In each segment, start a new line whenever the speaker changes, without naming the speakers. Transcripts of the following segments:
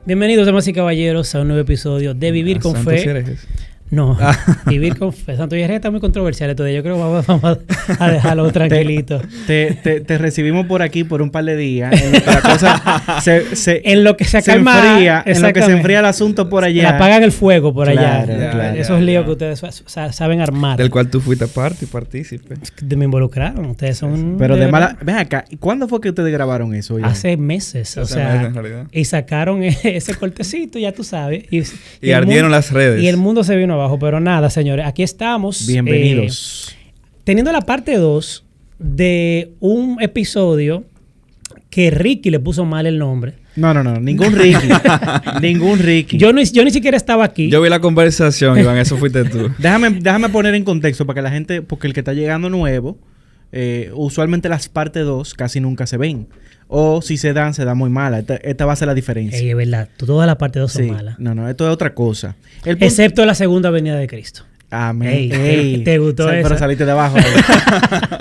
Bienvenidos, damas y caballeros, a un nuevo episodio de Vivir con Fe. No, Vivir con Fe. Santo y Herejes está muy controversial esto. Yo creo que vamos a dejarlo tranquilito.
Te recibimos por aquí por un par de días. En lo que la cosa
en lo que se calma,
en lo que se enfría el asunto por allá.
Le apagan el fuego por allá.
Claro,
esos líos que ustedes saben armar.
Del cual tú fuiste parte y partícipe.
Me involucraron. Ustedes son...
Pero de mala... Ven acá. ¿Cuándo fue que ustedes grabaron eso? Ya?
Hace meses. O sea,
meses, en realidad.
Y sacaron ese cortecito, ya tú sabes.
Y ardieron las redes.
Y el mundo se vino abajo. Pero nada, señores. Aquí estamos.
Bienvenidos.
Teniendo la parte 2 de un episodio que Ricky le puso mal el nombre.
No. Ningún Ricky. Ningún Ricky.
Yo ni siquiera estaba aquí.
Yo vi la conversación, Iván. Eso fuiste tú.
Déjame poner en contexto para que la gente... Porque el que está llegando nuevo... usualmente las partes 2 casi nunca se ven. O si se dan muy malas. Esta va a ser la diferencia.
Es verdad. Todas las partes 2 son malas.
No. Esto es otra cosa.
Excepto la segunda venida de Cristo.
Amén.
¿Te gustó eso?
Pero saliste de abajo.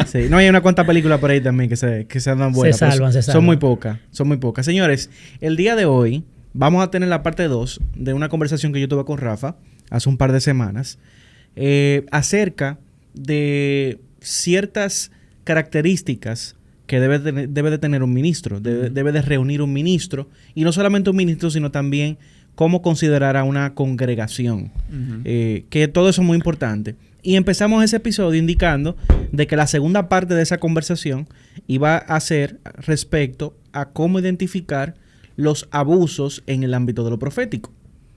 Sí. No, hay una cuanta películas por ahí también que se andan buenas.
Se salvan.
Son muy pocas. Señores, el día de hoy vamos a tener la parte 2 de una conversación que yo tuve con Rafa hace un par de semanas acerca de ciertas características que debe de tener un ministro, debe de reunir un ministro, y no solamente un ministro, sino también cómo considerar a una congregación, que todo eso es muy importante. Y empezamos ese episodio indicando de que la segunda parte de esa conversación iba a ser respecto a cómo identificar los abusos en el ámbito de lo profético,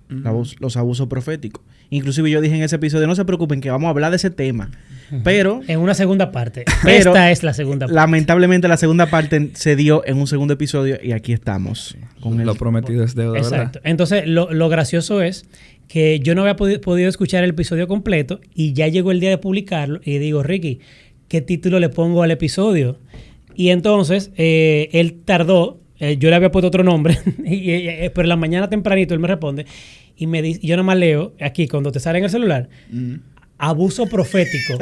los abusos proféticos. Inclusive yo dije en ese episodio, no se preocupen que vamos a hablar de ese tema. Pero... en una segunda parte. Esta es la segunda parte. Lamentablemente la segunda parte se dio en un segundo episodio y aquí estamos.
Con lo prometido es deuda, ¿verdad?
Exacto. Entonces, lo gracioso es que yo no había podido escuchar el episodio completo y ya llegó el día de publicarlo y digo, Ricky, ¿qué título le pongo al episodio? Y entonces, él tardó, yo le había puesto otro nombre, pero en la mañana tempranito él me responde y me dice, yo nomás leo aquí cuando te sale en el celular, abuso profético.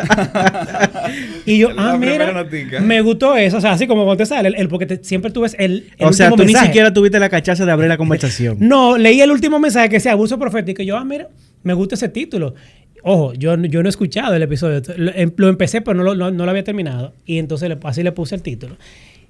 Y yo, mira, me gustó eso. O sea, así como cuando te sale, porque siempre tú ves el
o sea, tú
mensaje.
ni siquiera tuviste la cachaza de abrir la conversación.
No, leí el último mensaje que decía abuso profético. Y yo, mira, me gusta ese título. Ojo, yo no he escuchado el episodio. Lo empecé, pero no lo había terminado. Y entonces así le puse el título.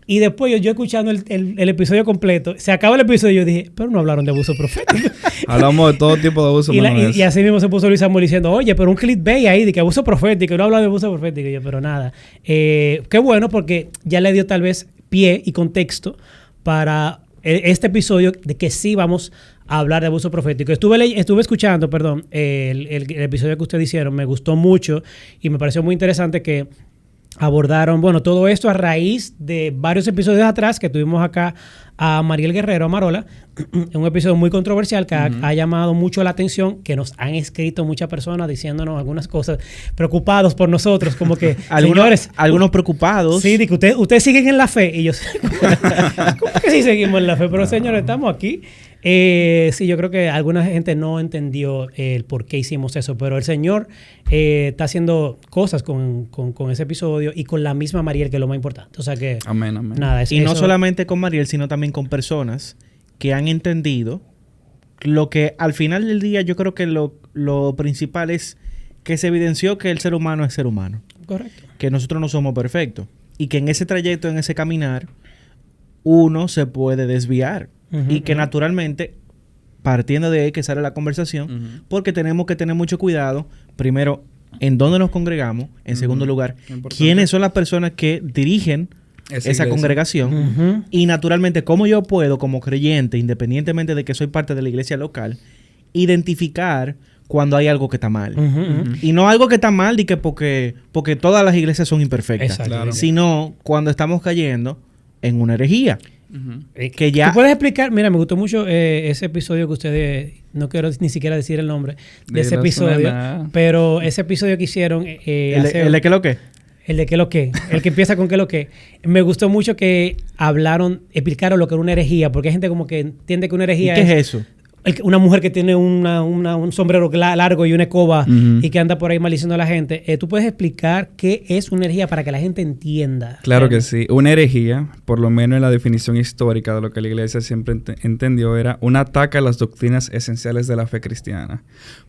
Y después yo escuchando el episodio completo, se acaba el episodio y yo dije, pero no hablaron de abuso profético.
Hablamos de todo tipo de abuso.
Y así mismo se puso Luis Samuel diciendo, oye, pero un clickbait ahí de que abuso profético, no hablan de abuso profético. Y yo, pero nada. Qué bueno porque ya le dio tal vez pie y contexto para este episodio de que sí vamos a hablar de abuso profético. Estuve escuchando, el episodio que ustedes hicieron, me gustó mucho y me pareció muy interesante que abordaron, todo esto a raíz de varios episodios atrás que tuvimos acá a Mariel Guerrero, a Marola, un episodio muy controversial que ha llamado mucho la atención, que nos han escrito muchas personas diciéndonos algunas cosas, preocupados por nosotros, como que, señores...
Algunos preocupados.
Sí, de que ustedes siguen en la fe. Y yo, ¿cómo que sí seguimos en la fe? Pero señores, estamos aquí. Sí, yo creo que alguna gente no entendió el por qué hicimos eso, pero el Señor está haciendo cosas con ese episodio y con la misma Mariel, que es lo más importante. O sea que...
Amén.
Nada,
y no solamente con Mariel, sino también con personas que han entendido lo que al final del día yo creo que lo principal es que se evidenció que el ser humano es ser humano.
Correcto.
Que nosotros no somos perfectos. Y que en ese trayecto, en ese caminar, uno se puede desviar. Y que naturalmente, partiendo de ahí que sale la conversación, porque tenemos que tener mucho cuidado, primero, en dónde nos congregamos, en segundo lugar, quiénes son las personas que dirigen esa congregación, y naturalmente, cómo yo puedo, como creyente, independientemente de que soy parte de la iglesia local, identificar cuando hay algo que está mal. Y no algo que está mal de que porque todas las iglesias son imperfectas,
claro,
sino cuando estamos cayendo en una herejía. Que ya...
¿Tú puedes explicar? Mira, me gustó mucho ese episodio que ustedes... No quiero ni siquiera decir el nombre de ese episodio. Pero ese episodio que hicieron...
¿El de qué lo qué?
El de qué lo qué. El que empieza con qué lo qué. Me gustó mucho que explicaron lo que era una herejía. Porque hay gente como que entiende que una herejía
¿Y qué es eso?
una mujer que tiene un sombrero largo y una escoba y que anda por ahí maldiciendo a la gente. ¿Tú puedes explicar qué es una herejía para que la gente entienda?
Claro que sí. Una herejía, por lo menos en la definición histórica de lo que la Iglesia siempre entendió, era un ataque a las doctrinas esenciales de la fe cristiana.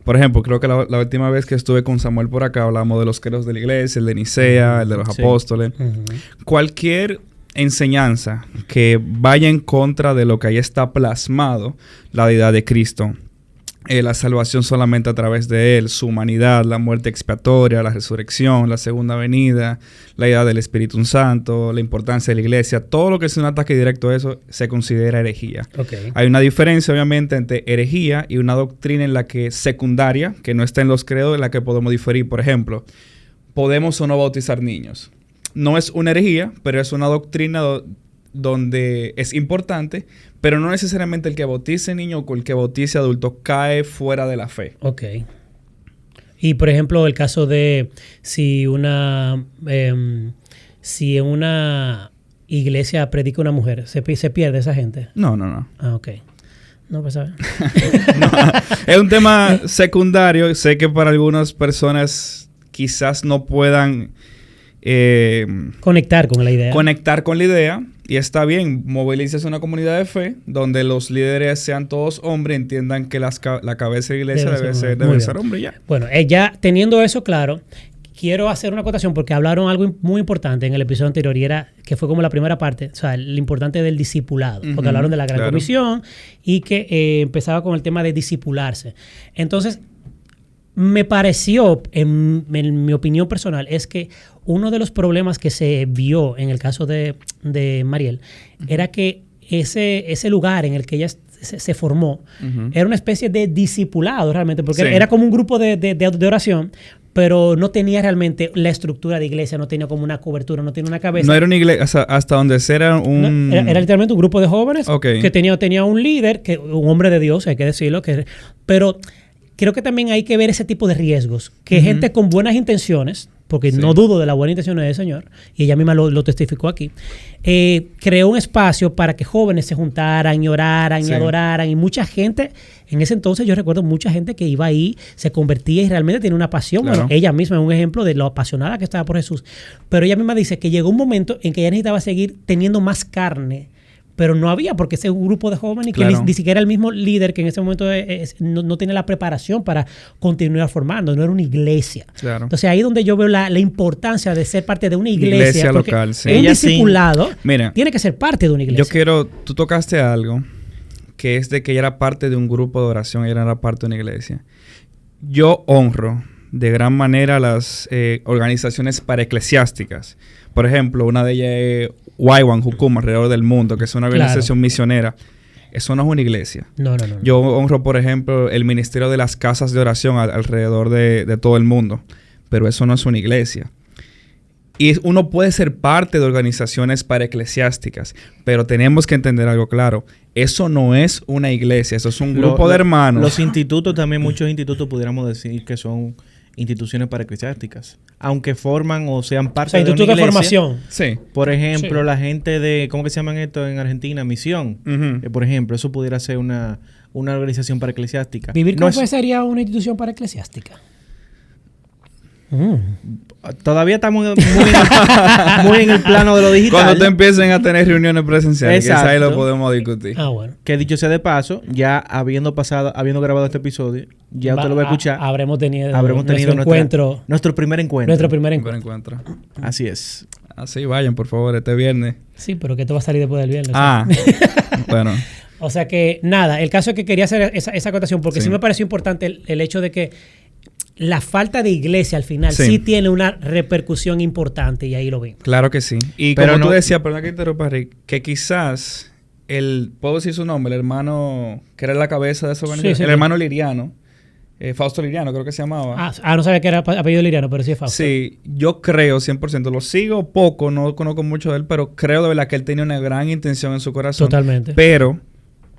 Por ejemplo, creo que la última vez que estuve con Samuel por acá hablamos de los credos de la Iglesia, el de Nicea, el de los apóstoles. Cualquier enseñanza que vaya en contra de lo que ahí está plasmado, la deidad de Cristo, la salvación solamente a través de Él, su humanidad, la muerte expiatoria, la resurrección, la segunda venida, la idea del Espíritu Santo, la importancia de la Iglesia, todo lo que es un ataque directo a eso se considera herejía.
Okay.
Hay una diferencia, obviamente, entre herejía y una doctrina en la que secundaria, que no está en los credos, en la que podemos diferir. Por ejemplo, ¿podemos o no bautizar niños? No es una herejía, pero es una doctrina donde es importante, pero no necesariamente el que bautice niño o el que bautice adulto cae fuera de la fe.
Ok. Y, por ejemplo, el caso de si en una iglesia predica una mujer, ¿se pierde esa gente?
No.
Ah, ok. No, pues ¿sabes?
No, es un tema secundario. Sé que para algunas personas quizás no puedan
conectar con la idea.
Conectar con la idea. Y está bien, movilizas una comunidad de fe donde los líderes sean todos hombres, entiendan que la cabeza de la iglesia debe ser hombre ya.
Bueno, ya teniendo eso claro, quiero hacer una acotación porque hablaron algo muy importante en el episodio anterior y era que fue como la primera parte, o sea, lo importante del discipulado, porque hablaron de la Gran Comisión y que empezaba con el tema de discipularse. Entonces, me pareció, en mi opinión personal, es que uno de los problemas que se vio en el caso de Mariel era que ese lugar en el que ella se formó era una especie de discipulado realmente, porque era como un grupo de oración, pero no tenía realmente la estructura de iglesia, no tenía como una cobertura, no tenía una cabeza.
No era una iglesia, hasta donde era un...
No, era literalmente un grupo de jóvenes que tenía un líder, un hombre de Dios, hay que decirlo, pero... Creo que también hay que ver ese tipo de riesgos. Que gente con buenas intenciones, porque no dudo de las buenas intenciones del Señor, y ella misma lo testificó aquí, creó un espacio para que jóvenes se juntaran y oraran y adoraran. Y mucha gente, en ese entonces yo recuerdo mucha gente que iba ahí, se convertía y realmente tenía una pasión. Claro. Bueno, ella misma es un ejemplo de lo apasionada que estaba por Jesús. Pero ella misma dice que llegó un momento en que ella necesitaba seguir teniendo más carne, pero no había, porque ese grupo de jóvenes que ni siquiera el mismo líder que en ese momento no tiene la preparación para continuar formando, no era una iglesia. Claro. Entonces ahí es donde yo veo la importancia de ser parte de una iglesia
local, sí.
Un discipulado tiene que ser parte de una iglesia.
Tú tocaste algo que es de que ella era parte de un grupo de oración, ella era parte de una iglesia. Yo honro de gran manera las organizaciones paraeclesiásticas. Por ejemplo, una de ellas es Waiwan Hukum, alrededor del mundo, que es una organización misionera. Eso no es una iglesia.
No.
Yo honro, por ejemplo, el ministerio de las casas de oración alrededor de todo el mundo. Pero eso no es una iglesia. Y uno puede ser parte de organizaciones paraeclesiásticas, pero tenemos que entender algo claro. Eso no es una iglesia, eso es un grupo de hermanos.
Los institutos también, muchos institutos pudiéramos decir que son instituciones paraeclesiásticas, aunque forman o sean parte de una iglesia.
Institutos de formación.
Sí. Por ejemplo, la gente de, ¿cómo que se llaman esto en Argentina? Misión. Por ejemplo, eso pudiera ser una organización paraeclesiástica.
¿Vivir con fe sería una institución paraeclesiástica?
Todavía estamos muy en el plano de lo digital.
Cuando te empiecen a tener reuniones presenciales, ahí lo podemos discutir.
Bueno.
Que dicho sea de paso, ya habiendo grabado este episodio, ya usted lo va a escuchar.
Habremos tenido nuestro
primer encuentro.
Nuestro primer encuentro.
Así es.
Así vayan, por favor, este viernes.
Sí, pero que esto va a salir después del viernes.
Bueno.
O sea que, nada, el caso es que quería hacer esa acotación porque sí me pareció importante el hecho de que la falta de iglesia al final sí tiene una repercusión importante y ahí lo vimos.
Claro que sí. Y pero como tú decías, perdón que interrumpa, Rick, que quizás ¿puedo decir su nombre? El hermano que era la cabeza de esa organización. Hermano Liriano. Fausto Liriano creo que se llamaba.
No sabía que era apellido Liriano, pero sí es Fausto.
Sí, yo creo 100%. Lo sigo poco, no conozco mucho de él, pero creo de verdad que él tenía una gran intención en su corazón.
Totalmente.
Pero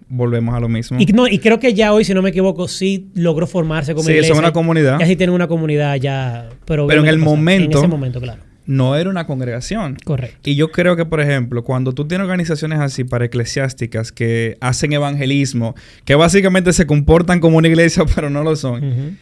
volvemos a lo mismo.
Y creo que ya hoy, si no me equivoco, sí logró formarse como iglesia.
Sí, es una comunidad.
Y así tiene una comunidad ya. Pero
en el momento...
En ese momento, claro.
no era una congregación.
Correcto.
Y yo creo que, por ejemplo, cuando tú tienes organizaciones así para eclesiásticas que hacen evangelismo, que básicamente se comportan como una iglesia, pero no lo son,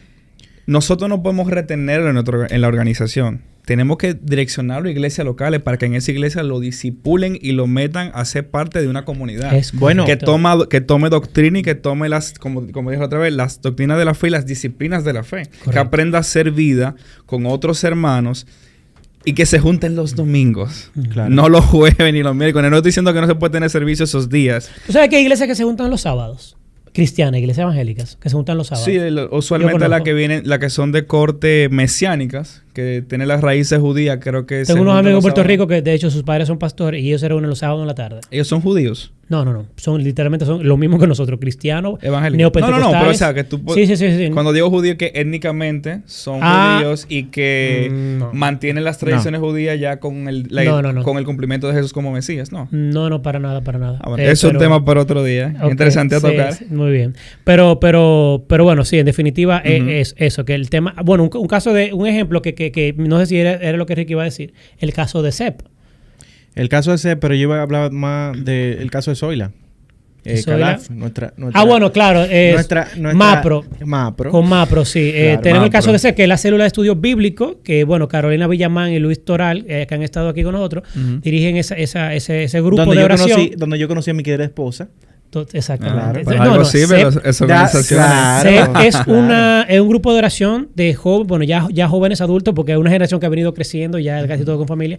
nosotros no podemos retenerlo en la organización. Tenemos que direccionarlo a iglesias locales para que en esa iglesia lo disipulen y lo metan a ser parte de una comunidad.
Bueno,
que tome doctrina y que tome como dije otra vez, las doctrinas de la fe y las disciplinas de la fe. Correcto. Que aprenda a hacer vida con otros hermanos y que se junten los domingos. Claro. No los jueves ni los miércoles. No estoy diciendo que no se puede tener servicio esos días.
¿Tú sabes que hay iglesias que se juntan los sábados? Cristianas, iglesias evangélicas, que se juntan los sábados.
Sí, usualmente las que son de corte mesiánicas, que tienen las raíces judías, creo que...
Tengo unos amigos en Puerto Rico que de hecho sus padres son pastores y ellos se reúnen los sábados en la tarde.
¿Ellos son judíos?
No. Literalmente son lo mismo que nosotros, cristianos,
evangélicos.
Neopentecostales.
No, pero o sea, que tú...
Sí.
Cuando digo judíos, que étnicamente son judíos y que mantienen las tradiciones judías ya con el cumplimiento de Jesús como Mesías, ¿no? No,
para nada.
Bueno, eso es un tema para otro día. Okay, interesante a tocar.
Sí, muy bien. Pero bueno, sí, en definitiva es eso, que el tema... Bueno, un ejemplo que no sé si era lo que Ricky iba a decir, el caso de CEP.
El caso de CEP, pero yo iba a hablar más del caso de Zoila. Calaf, nuestra
bueno, claro.
Nuestra
Mapro. Con Mapro, sí.
Claro,
tenemos
Mapro.
el caso de CEP, que es la célula de estudios bíblicos, que bueno, Carolina Villamán y Luis Toral, que han estado aquí con nosotros, dirigen ese grupo de oración.
Donde yo conocí a mi querida esposa.
Exactamente.
Claro. Esa organización.
Claro.
Es un grupo de oración de jóvenes, bueno, ya jóvenes adultos, porque es una generación que ha venido creciendo, ya casi todo con familia,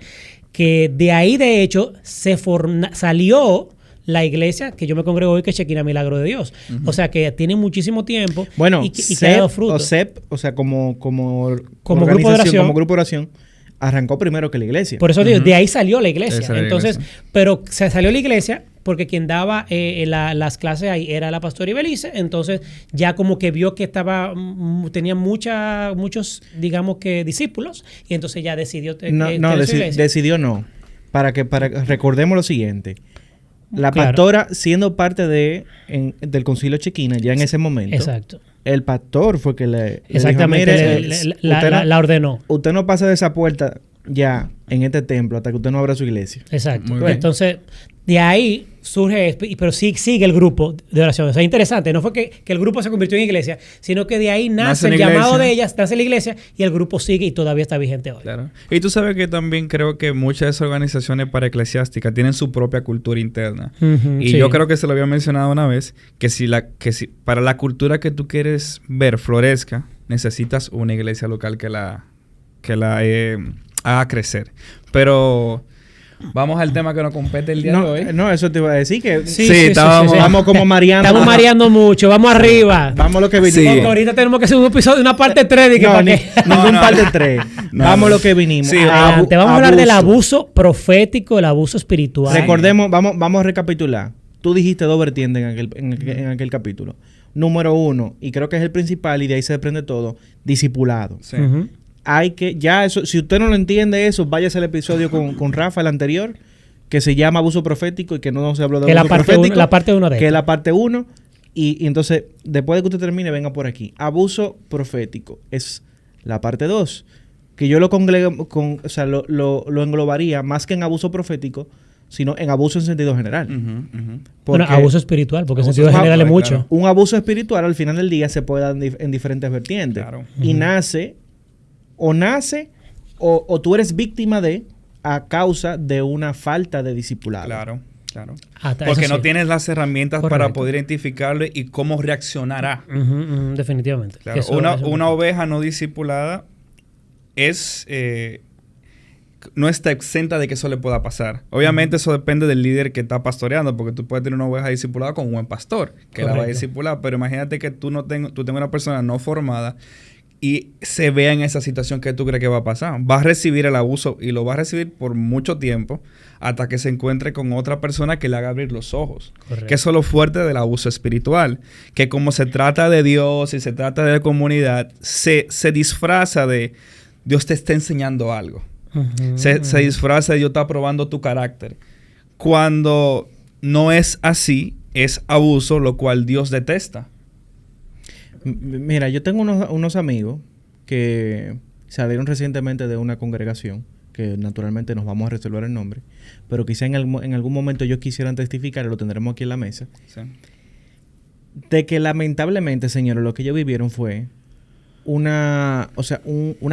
que de ahí, de hecho, salió la iglesia que yo me congrego hoy, que es Shekinah Milagro de Dios. O sea, que tiene muchísimo tiempo y que ha dado fruto.
O sea, como
grupo de oración.
Como grupo de oración, arrancó primero que la iglesia.
Por eso digo, de ahí salió la iglesia. Entonces, pero se salió la iglesia porque quien daba las clases ahí era la pastora Ibelice. Entonces, ya como que vio que tenía muchos, digamos que, discípulos. Y entonces ya decidió
decidió no. Recordemos lo siguiente. La pastora, siendo parte del concilio Shekinah, ya en ese momento.
Exacto.
El pastor fue que le
la ordenó.
Usted no pasa de esa puerta ya en este templo hasta que usted no abra su iglesia.
Exacto. Entonces, de ahí surge, pero sigue el grupo de oración. O sea, interesante. No fue que el grupo se convirtió en iglesia, sino que de ahí nace el llamado de ellas, nace la iglesia y el grupo sigue y todavía está vigente hoy.
Claro. Y tú sabes que también creo que muchas de esas organizaciones para eclesiásticas tienen su propia cultura interna. Yo creo que se lo había mencionado una vez, que si para la cultura que tú quieres ver florezca, necesitas una iglesia local que la haga crecer. Pero... Vamos al tema que nos compete el día de hoy.
No, eso te iba a decir que...
Sí, estamos
como mareando.
Estamos mareando mucho. Vamos arriba.
Vamos a lo que vinimos.
Porque ahorita tenemos que hacer un episodio, una parte 3.
Ningún parte 3. Vamos a lo que vinimos.
Te vamos a hablar del abuso profético, el abuso espiritual.
Recordemos, vamos a recapitular. Tú dijiste dos vertientes en aquel capítulo. Número 1, y creo que es el principal, y de ahí se desprende todo, discipulado.
Sí.
Hay que, ya eso, si usted no lo entiende eso, váyase al episodio con Rafa, el anterior, que se llama abuso profético y que no se habló de abuso profético.
La parte 1 de esto.
Que es la parte 1. Y entonces, después de que usted termine, venga por aquí. Abuso profético es la parte 2. Que yo lo englobaría más que en abuso profético, sino en abuso en sentido general.
Bueno, abuso espiritual, porque en sentido general es mucho.
Claro. Un abuso espiritual al final del día se puede dar en diferentes vertientes.
Claro.
Y nace o tú eres víctima a causa de una falta de discipulado.
Claro. Porque no tienes las herramientas para poder identificarlo y cómo reaccionará.
Definitivamente.
Claro. Una oveja no discipulada no está exenta de que eso le pueda pasar. Obviamente eso depende del líder que está pastoreando, porque tú puedes tener una oveja discipulada con un buen pastor que la va a discipular, pero imagínate que tú tengas una persona no formada y se vea en esa situación que tú crees que va a pasar. Va a recibir el abuso y lo va a recibir por mucho tiempo hasta que se encuentre con otra persona que le haga abrir los ojos. Correcto. Que eso es lo fuerte del abuso espiritual. Que como se trata de Dios y se trata de comunidad, se disfraza de Dios te está enseñando algo. Se disfraza de Dios está probando tu carácter. Cuando no es así, es abuso, lo cual Dios detesta.
Mira, yo tengo unos amigos que salieron recientemente de una congregación que naturalmente nos vamos a reservar el nombre, pero quizá en algún momento ellos quisieran testificar, y lo tendremos aquí en la mesa,
Sí.
de que lamentablemente, señores, lo que ellos vivieron fue una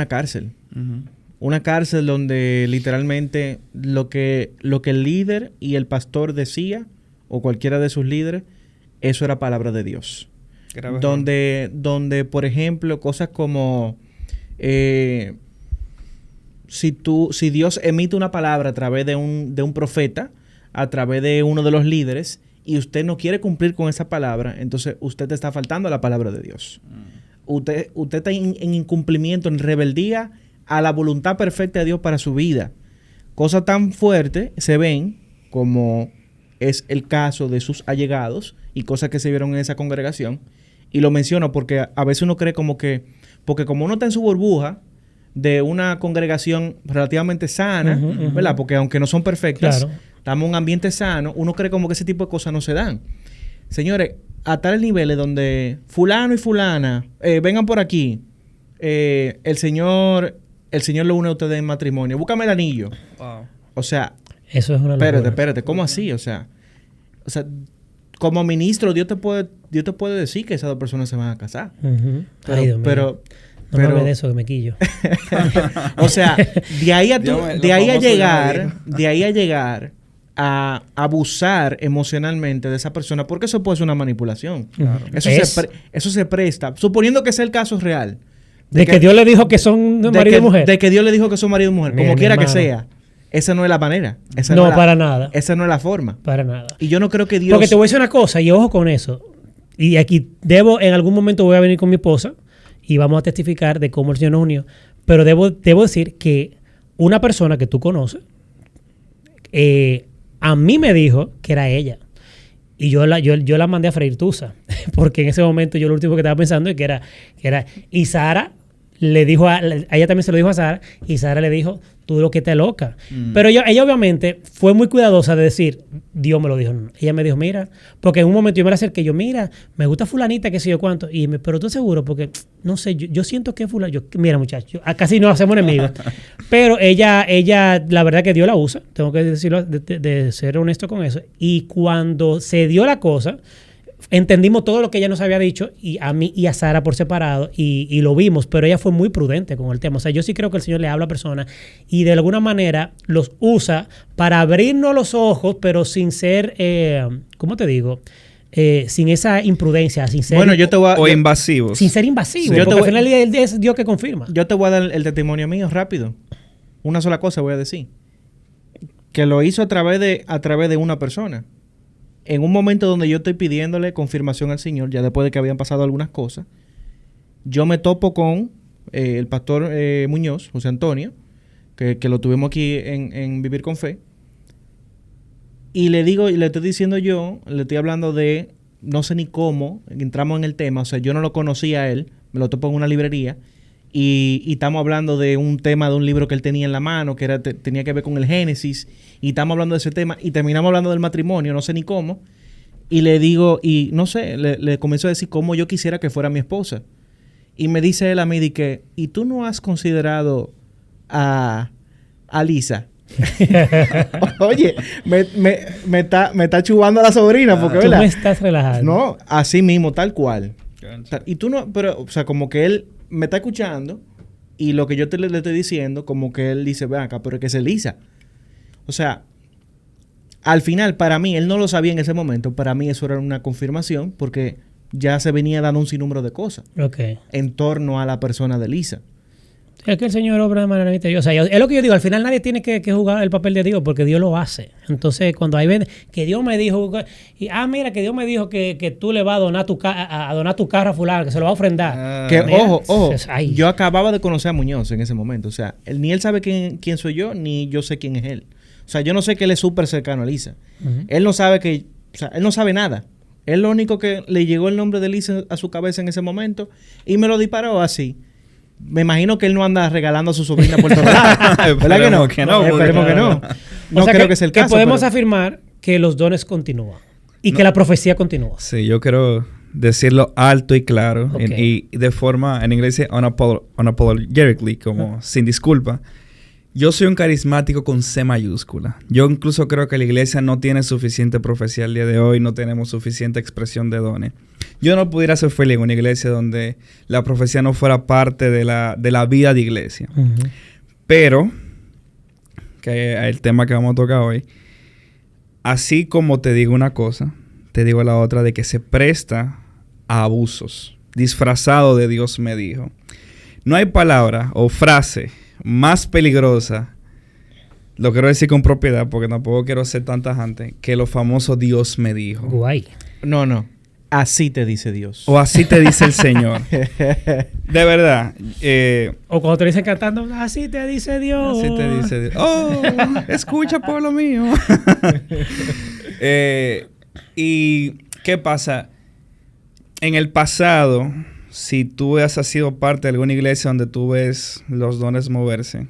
cárcel.
Ujú.
Una cárcel donde literalmente lo que el líder y el pastor decía, o cualquiera de sus líderes, eso era palabra de Dios.
Grave
Donde, por ejemplo, cosas como si Dios emite una palabra a través de un profeta, a través de uno de los líderes, y usted no quiere cumplir con esa palabra, entonces usted te está faltando a la palabra de Dios. Usted está en incumplimiento, en rebeldía a la voluntad perfecta de Dios para su vida. Cosas tan fuertes se ven como es el caso de sus allegados y cosas que se vieron en esa congregación. Y lo menciono porque a veces uno cree porque como uno está en su burbuja de una congregación relativamente sana, ¿verdad? Porque aunque no son perfectas,
Claro.
estamos en un ambiente sano, uno cree como que ese tipo de cosas no se dan. Señores, a tales niveles donde fulano y fulana vengan por aquí, el Señor lo une a ustedes en matrimonio, búscame el anillo.
Wow.
O sea,
Eso es una locura.
espérate, ¿cómo así? O sea, como ministro, Dios te puede decir que esas dos personas se van a casar.
Ujú. Ay, Dios mío.
Pero
No me hable de eso, que me quillo.
o sea, de ahí a llegar a abusar emocionalmente de esa persona, porque eso puede ser una manipulación.
Claro.
Eso se presta, suponiendo que sea el caso real.
De que Dios le dijo que son marido y mujer.
De que Dios le dijo que son marido y mujer,
Mira,
como
mi
quiera que
hermano.
sea. Esa no es la manera.
No, para nada.
Esa no es la forma.
Para nada.
Y yo no creo que Dios...
Porque te voy a decir una cosa, y ojo con eso. Y aquí en algún momento voy a venir con mi esposa y vamos a testificar de cómo el Señor nos unió. Pero debo decir que una persona que tú conoces, a mí me dijo que era ella. Y yo la mandé a freír tusa. Porque en ese momento yo lo último que estaba pensando es que era... Y Sara le dijo a ella también se lo dijo a Sara, y Sara le dijo, tú lo que te loca. Pero ella obviamente fue muy cuidadosa de decir, Dios me lo dijo. No. Ella me dijo, mira, porque en un momento yo me la acerqué, yo, mira, me gusta fulanita, qué sé yo cuánto. Pero tú seguro, porque no sé, yo siento que fulanita. Mira, muchachos, casi nos hacemos enemigos. Pero ella, la verdad que Dios la usa, tengo que decirlo, de ser honesto con eso. Y cuando se dio la cosa, entendimos todo lo que ella nos había dicho, y a mí y a Sara por separado, y lo vimos, pero ella fue muy prudente con el tema. O sea, yo sí creo que el Señor le habla a personas y de alguna manera los usa para abrirnos los ojos, pero sin ser, ¿cómo te digo? Sin esa imprudencia, sin ser...
Bueno,
invasivos.
Sin ser invasivo,
Sí.
porque al final del día es Dios que confirma.
Yo te voy a dar el testimonio mío rápido. Una sola cosa voy a decir. Que lo hizo a través de una persona. En un momento donde yo estoy pidiéndole confirmación al Señor, ya después de que habían pasado algunas cosas, yo me topo con el pastor Muñoz, José Antonio, que lo tuvimos aquí en Vivir con Fe, y le estoy diciendo le estoy hablando de, no sé ni cómo, entramos en el tema, o sea, yo no lo conocía a él, me lo topo en una librería, y estamos hablando de un tema de un libro que él tenía en la mano, que tenía que ver con el Génesis, y estamos hablando de ese tema, y terminamos hablando del matrimonio, no sé ni cómo, y le digo, y no sé, le comienzo a decir cómo yo quisiera que fuera mi esposa. Y me dice él a mí, ¿y tú no has considerado a Lisa? Oye, me está chubando a la sobrina, porque,
Tú
¿verdad?
me estás relajando.
No, así mismo, tal cual. Y tú no, pero, o sea, como que él me está escuchando y lo que yo le estoy diciendo, como que él dice, ven acá, pero es que es Elisa. O sea, al final, para mí, él no lo sabía en ese momento, para mí eso era una confirmación, porque ya se venía dando un sinnúmero de cosas en torno a la persona de Elisa.
Es que el Señor obra de manera misteriosa. Es lo que yo digo, al final nadie tiene que jugar el papel de Dios, porque Dios lo hace. Entonces, cuando hay veces que Dios me dijo, mira, que Dios me dijo que tú le vas a donar tu carro a fulano, que se lo va a ofrendar.
Que,
Mira,
ojo,
ay.
yo acababa de conocer a Muñoz en ese momento. O sea, ni él sabe quién soy yo, ni yo sé quién es él. O sea, yo no sé que él es súper cercano a Lisa. Él no sabe él no sabe nada. Él lo único que le llegó el nombre de Lisa a su cabeza en ese momento y me lo disparó así. Me imagino que él no anda regalando a su sobrina por todos lados. ¿Verdad que no? Esperemos que no. No
o sea,
creo que sea el caso.
Que podemos afirmar que los dones continúan y que la profecía continúa.
Sí, yo quiero decirlo alto y claro y de forma, en inglés dice unapologetically, como sin disculpa, Yo soy un carismático con C mayúscula. Yo incluso creo que la iglesia no tiene suficiente profecía al día de hoy, no tenemos suficiente expresión de dones. Yo no pudiera ser feliz en una iglesia donde la profecía no fuera parte de la vida de iglesia. Pero, que es el tema que vamos a tocar hoy, así como te digo una cosa, te digo la otra de que se presta a abusos, disfrazado de Dios me dijo. No hay palabra o frase más peligrosa, lo quiero decir con propiedad porque tampoco quiero ser tan tajante, que lo famoso Dios me dijo.
Guay.
No. Así te dice Dios.
O así te dice el Señor. De verdad.
O cuando te dicen cantando, así te dice Dios.
Así te dice Dios. Oh, escucha, pueblo mío. ¿Y qué pasa? En el pasado, si tú has sido parte de alguna iglesia donde tú ves los dones moverse,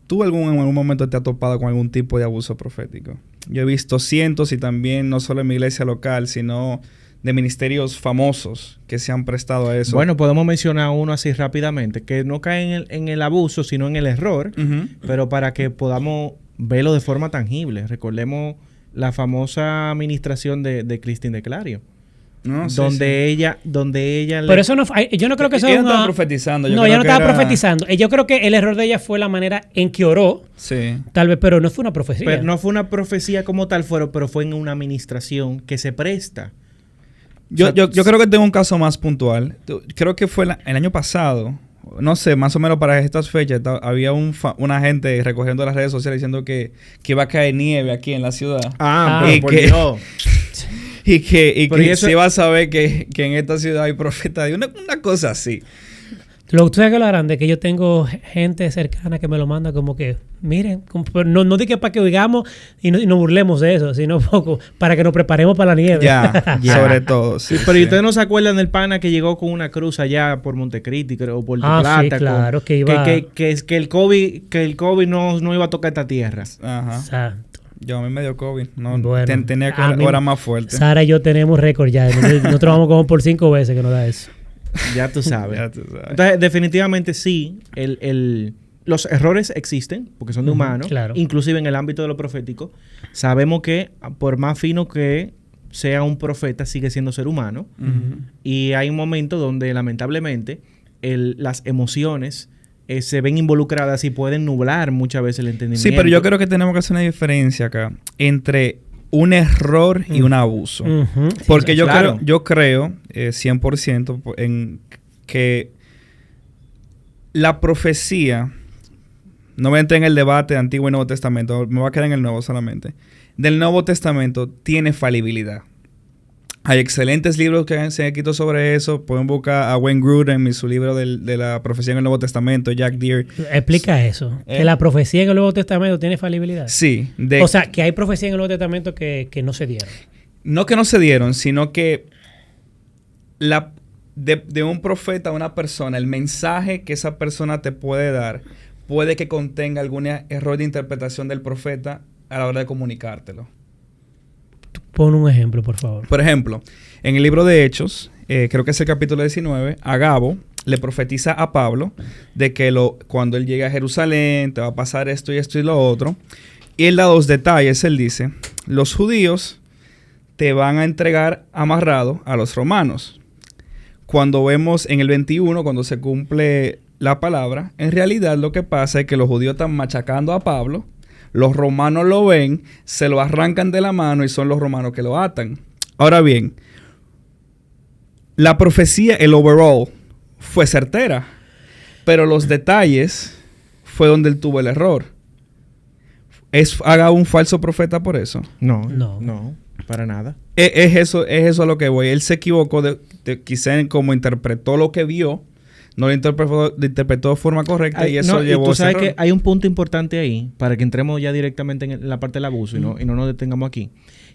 ¿tú en algún momento te has topado con algún tipo de abuso profético? Yo he visto cientos y también no solo en mi iglesia local, sino de ministerios famosos que se han prestado a eso.
Bueno, podemos mencionar uno así rápidamente, que no cae en el abuso, sino en el error, pero para que podamos verlo de forma tangible. Recordemos la famosa administración de Christine de Clario.
No,
donde ella
pero eso no fue, yo no creo que eso
ella
es
no estaba profetizando.
No, ella no estaba profetizando. Yo creo que el error de ella fue la manera en que oró.
Sí.
Tal vez, pero no fue una profecía.
Pero no fue una profecía como tal, pero fue en una administración que se presta.
Yo creo que tengo un caso más puntual. Creo que fue el año pasado. No sé, más o menos para estas fechas había una gente recogiendo las redes sociales diciendo que iba a caer nieve aquí en la ciudad.
Pero por Dios.
Y que se va a saber que en esta ciudad hay profeta. Una cosa así.
Tú sabes que lo grande es que yo tengo gente cercana que me lo manda como que, miren, no digo para que oigamos y nos burlemos de eso, sino poco para que nos preparemos para la nieve.
Ya. Sobre todo. Sí,
pero ¿y ustedes no se acuerdan del pana que llegó con una cruz allá por Montecristi, creo, o por Plata?
Sí, claro, que iba...
Que el COVID no iba a tocar esta tierra.
Ajá.
Exacto.
Yo a mí me dio COVID. No,
bueno,
tenía que orar más fuerte.
Sara y yo tenemos récord ya. Nosotros vamos como por 5 veces que nos da eso.
Ya tú sabes. Entonces, definitivamente sí, los errores existen, porque son de humanos.
Claro.
Inclusive en el ámbito de lo profético. Sabemos que, por más fino que sea un profeta, sigue siendo ser humano. Y hay un momento donde, lamentablemente, las emociones se ven involucradas y pueden nublar muchas veces el entendimiento.
Sí, pero yo creo que tenemos que hacer una diferencia acá entre un error y un abuso. Porque yo creo 100% en que la profecía, no voy a entrar en el debate de Antiguo y Nuevo Testamento, me voy a quedar en el Nuevo solamente. Del Nuevo Testamento tiene falibilidad. Hay excelentes libros que se han escrito sobre eso. Pueden buscar a Wayne Grudem en su libro de la profecía en el Nuevo Testamento, Jack Deere.
Explica eso. Que la profecía en el Nuevo Testamento tiene falibilidad.
Sí.
O sea, que hay profecía en el Nuevo Testamento que no se dieron.
No que no se dieron, sino que de un profeta a una persona, el mensaje que esa persona te puede dar puede que contenga algún error de interpretación del profeta a la hora de comunicártelo.
Pon un ejemplo, por favor.
Por ejemplo, en el libro de Hechos, creo que es el capítulo 19, Agabo le profetiza a Pablo de que cuando él llegue a Jerusalén te va a pasar esto y esto y lo otro. Y él da 2 detalles. Él dice, los judíos te van a entregar amarrado a los romanos. Cuando vemos en el 21, cuando se cumple la palabra, en realidad lo que pasa es que los judíos están machacando a Pablo. Los romanos lo ven, se lo arrancan de la mano y son los romanos que lo atan. Ahora bien, la profecía, el overall, fue certera. Pero los detalles fue donde él tuvo el error. ¿Es Agabo un falso profeta por eso?
No, para nada.
Es eso a lo que voy. Él se equivocó quizá en cómo interpretó lo que vio. No lo interpretó de forma correcta y eso llevó a
tú sabes que hay un punto importante ahí, para que entremos ya directamente en la parte del abuso y no nos detengamos aquí.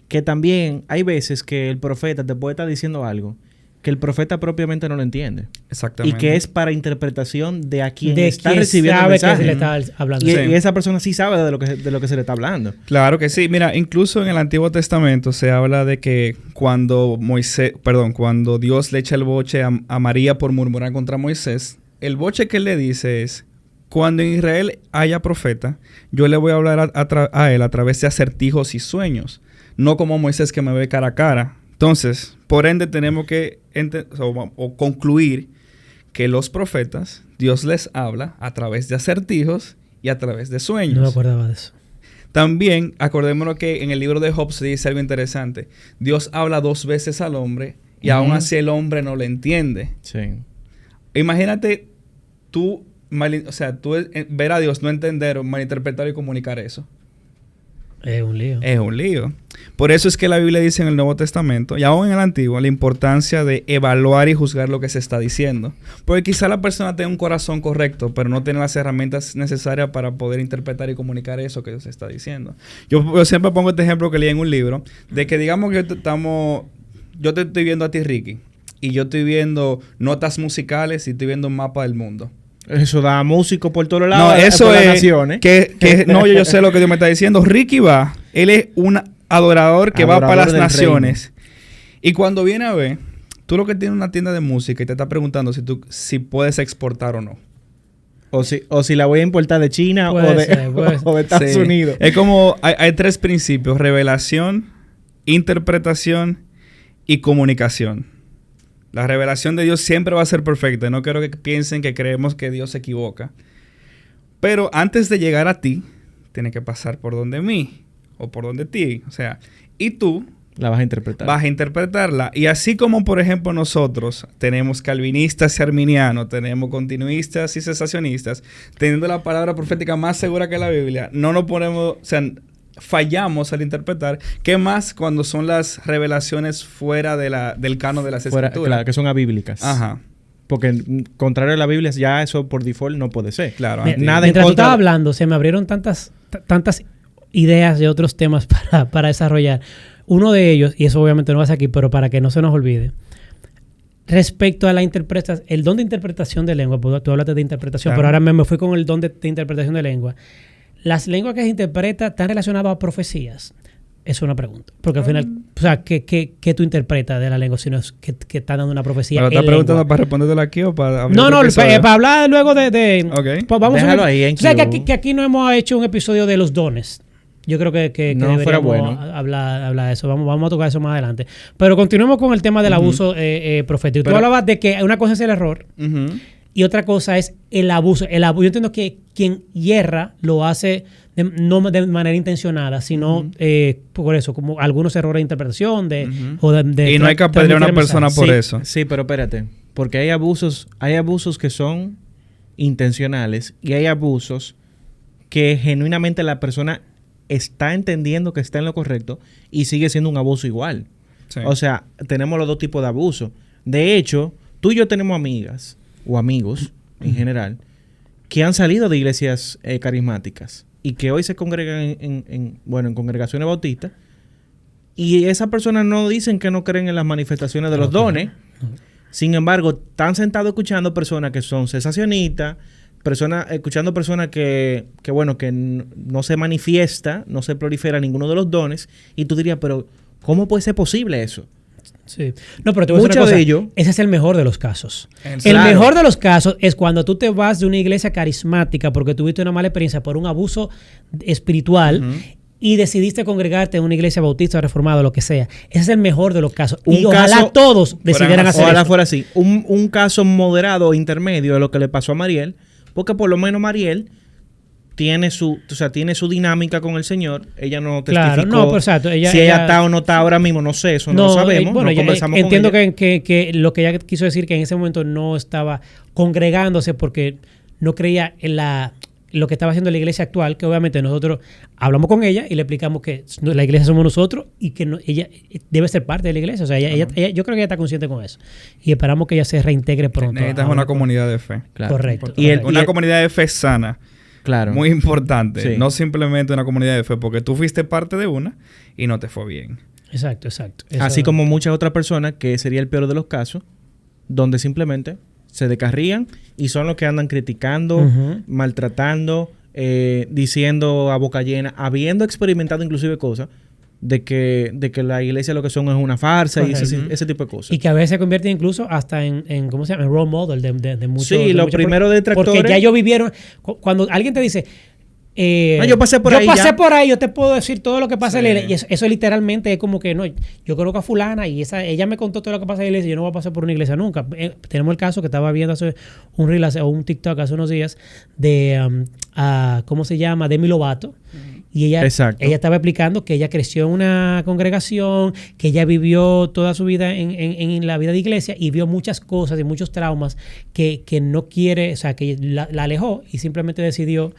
Que también hay veces que el profeta te puede estar diciendo algo que el profeta propiamente no lo entiende.
Exactamente.
Y que es para interpretación de a quien está recibiendo el mensaje.
Que se le está hablando.
Y esa persona sí sabe de lo que se le está hablando.
Claro que sí. Mira, incluso en el Antiguo Testamento se habla de que cuando Dios le echa el boche a María por murmurar contra Moisés, el boche que él le dice es, cuando en Israel haya profeta, yo le voy a hablar a él a través de acertijos y sueños, no como Moisés que me ve cara a cara. Entonces, por ende, tenemos que concluir que los profetas, Dios les habla a través de acertijos y a través de sueños.
No me acordaba de eso.
También, acordémonos que en el libro de Job se dice algo interesante. Dios habla 2 veces al hombre y aún así el hombre no lo entiende.
Sí.
Imagínate tú ver a Dios, no entender, malinterpretar y comunicar eso.
Es un lío.
Es un lío. Por eso es que la Biblia dice en el Nuevo Testamento, y aún en el Antiguo, la importancia de evaluar y juzgar lo que se está diciendo. Porque quizá la persona tenga un corazón correcto, pero no tiene las herramientas necesarias para poder interpretar y comunicar eso que se está diciendo. Yo siempre pongo este ejemplo que leí en un libro, de que digamos que yo te estoy viendo a ti, Ricky, y yo estoy viendo notas musicales y estoy viendo un mapa del mundo.
Eso da músico por todos lados.
No, eso
por las
es
naciones.
No, yo sé lo que Dios me está diciendo. Ricky va. Él es un adorador que va para las naciones. Reino. Y cuando viene a ver, tú lo que tienes una tienda de música y te está preguntando si puedes exportar o no.
O si la voy a importar de China o de Estados Unidos.
Es como, hay 3 principios: revelación, interpretación y comunicación. La revelación de Dios siempre va a ser perfecta. No quiero que piensen que creemos que Dios se equivoca. Pero antes de llegar a ti, tiene que pasar por donde mí o por donde ti. O sea, y tú
la vas a interpretar.
Vas a interpretarla. Y así como, por ejemplo, nosotros tenemos calvinistas y arminianos, tenemos continuistas y cesacionistas, teniendo la palabra profética más segura que la Biblia, no nos ponemos... O sea, fallamos al interpretar. ¿Qué más cuando son las revelaciones fuera del canon de las escrituras?
Claro, que son abíblicas.
Ajá.
Porque contrario a la Biblia, ya eso por default no puede ser.
Claro.
Nada mientras tú estabas hablando, se me abrieron tantas ideas de otros temas para desarrollar. Uno de ellos, y eso obviamente no va a ser aquí, pero para que no se nos olvide, respecto a la interpretación, el don de interpretación de lengua, tú hablaste de interpretación, pero ahora me fui con el don de interpretación de lengua. ¿Las lenguas que se interpretan están relacionadas a profecías? Es una pregunta. Porque al final, o sea, ¿qué tú interpretas de la lengua? Si no es que está dando una profecía.
¿Pero estás preguntando para respondértela aquí o para hablar?
No, para hablar luego de
okay.
Pues vamos
déjalo ahí.
O sea, que aquí no hemos hecho un episodio de los dones. Yo creo que
no fuera bueno
hablar de eso. Vamos a tocar eso más adelante. Pero continuemos con el tema del abuso profético. Tú hablabas de que una cosa es el error. Y otra cosa es el abuso. Yo entiendo que quien hierra lo hace no de manera intencionada, sino por eso, como algunos errores de interpretación.
Y no hay que apedrear a una persona por eso.
Sí, pero espérate. Porque hay abusos que son intencionales y hay abusos que genuinamente la persona está entendiendo que está en lo correcto y sigue siendo un abuso igual. Sí. O sea, tenemos los 2 tipos de abuso. De hecho, tú y yo tenemos amigas o amigos en general que han salido de iglesias carismáticas y que hoy se congregan en congregaciones bautistas, y esas personas no dicen que no creen en las manifestaciones de los dones. Sin embargo, están sentados escuchando personas que son cesacionistas, escuchando personas que no se manifiesta, no se prolifera ninguno de los dones, y tú dirías, pero ¿cómo puede ser posible eso?
Sí. No, pero te voy a decir una cosa. De ello, ese es el mejor de los casos. El mejor de los casos es cuando tú te vas de una iglesia carismática porque tuviste una mala experiencia por un abuso espiritual y decidiste congregarte en una iglesia bautista, reformada, lo que sea. Ese es el mejor de los casos. Ojalá todos decidieran hacer eso.
Ojalá fuera así. Un caso moderado o intermedio de lo que le pasó a Mariel, porque por lo menos Mariel tiene su dinámica con el Señor. Ella no testificó.
Claro, no, pero exacto.
Si ella está o no está ahora mismo, no sé. Eso no lo sabemos.
Bueno,
no conversamos
entiendo
con ella.
que lo que ella quiso decir que en ese momento no estaba congregándose porque no creía en lo que estaba haciendo la iglesia actual, que obviamente nosotros hablamos con ella y le explicamos que la iglesia somos nosotros y que ella debe ser parte de la iglesia. O sea, ella, yo creo que ella está consciente con eso. Y esperamos que ella se reintegre pronto.
Esta es una comunidad de fe.
Claro. Correcto.
Una comunidad de fe sana.
Claro.
Muy importante.
Sí.
No simplemente una comunidad de fe, porque tú fuiste parte de una y no te fue bien.
Exacto. Eso
así como muchas otras personas, que sería el peor de los casos, donde simplemente se descarrían y son los que andan criticando, maltratando, diciendo a boca llena, habiendo experimentado inclusive cosas, de que la iglesia lo que son es una farsa y
Correcto.
ese tipo de cosas.
Y que a veces se convierte incluso hasta en ¿cómo se llama? En role model de muchos.
Sí,
de
los
muchos
primeros detractores.
Porque ya ellos vivieron. Cuando alguien te dice.
No, yo pasé por ahí
Yo pasé
ya.
por ahí, yo te puedo decir todo lo que pasa
Sí.
en la iglesia. Y eso literalmente es como que no. Yo conozco a fulana y ella me contó todo lo que pasa en la iglesia y yo no voy a pasar por una iglesia nunca. Tenemos el caso que estaba viendo hace un reel o un TikTok hace unos días de ¿cómo se llama? Demi Lovato. Y ella estaba explicando que ella creció en una congregación, que ella vivió toda su vida en la vida de iglesia y vio muchas cosas y muchos traumas que no quiere, o sea, que la alejó y simplemente decidió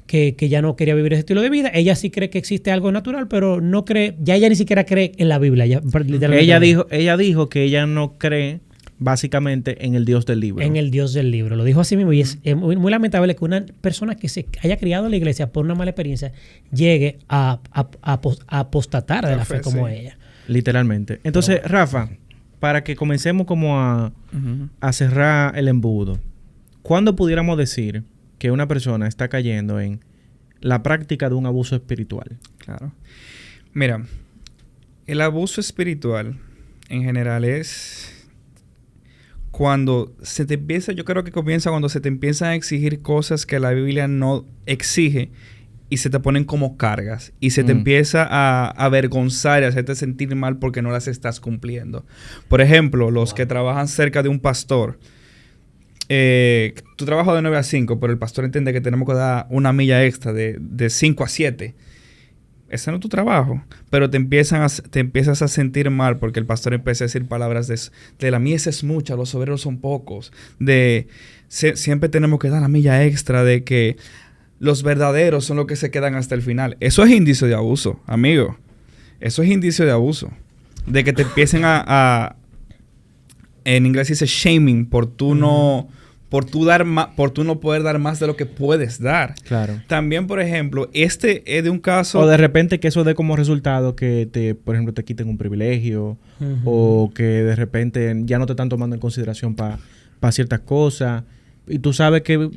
que ya no quería vivir ese estilo de vida. Ella sí cree que existe algo natural, pero no cree, ya ella ni siquiera cree en la Biblia.
Ella dijo que ella no cree básicamente en el Dios del libro.
En el Dios del libro. Lo dijo así mismo y es muy, muy lamentable que una persona que se haya criado en la iglesia por una mala experiencia llegue a apostatar de la fe como ella.
Literalmente. Entonces, Rafa, para que comencemos como a cerrar el embudo, ¿cuándo pudiéramos decir que una persona está cayendo en la práctica de un abuso espiritual?
Claro. Mira, el abuso espiritual en general es cuando se te empieza, yo creo que comienza cuando se te empiezan a exigir cosas que la Biblia no exige y se te ponen como cargas y se te empieza a avergonzar y a hacerte sentir mal porque no las estás cumpliendo. Por ejemplo, los que trabajan cerca de un pastor. Tú trabajas de 9 a 5, pero el pastor entiende que tenemos que dar una milla extra de 5 a 7. Ese no es tu trabajo. Pero te empiezas a sentir mal porque el pastor empieza a decir palabras de la mies es mucha, los obreros son pocos. Siempre tenemos que dar la milla extra, de que los verdaderos son los que se quedan hasta el final. Eso es indicio de abuso, amigo. Eso es indicio de abuso. De que te empiecen en inglés dice shaming por tú no poder dar más de lo que puedes dar.
Claro.
También, por ejemplo, este es de un caso.
O de repente que eso dé como resultado que por ejemplo, te quiten un privilegio o que de repente ya no te están tomando en consideración para ciertas cosas. Y tú sabes que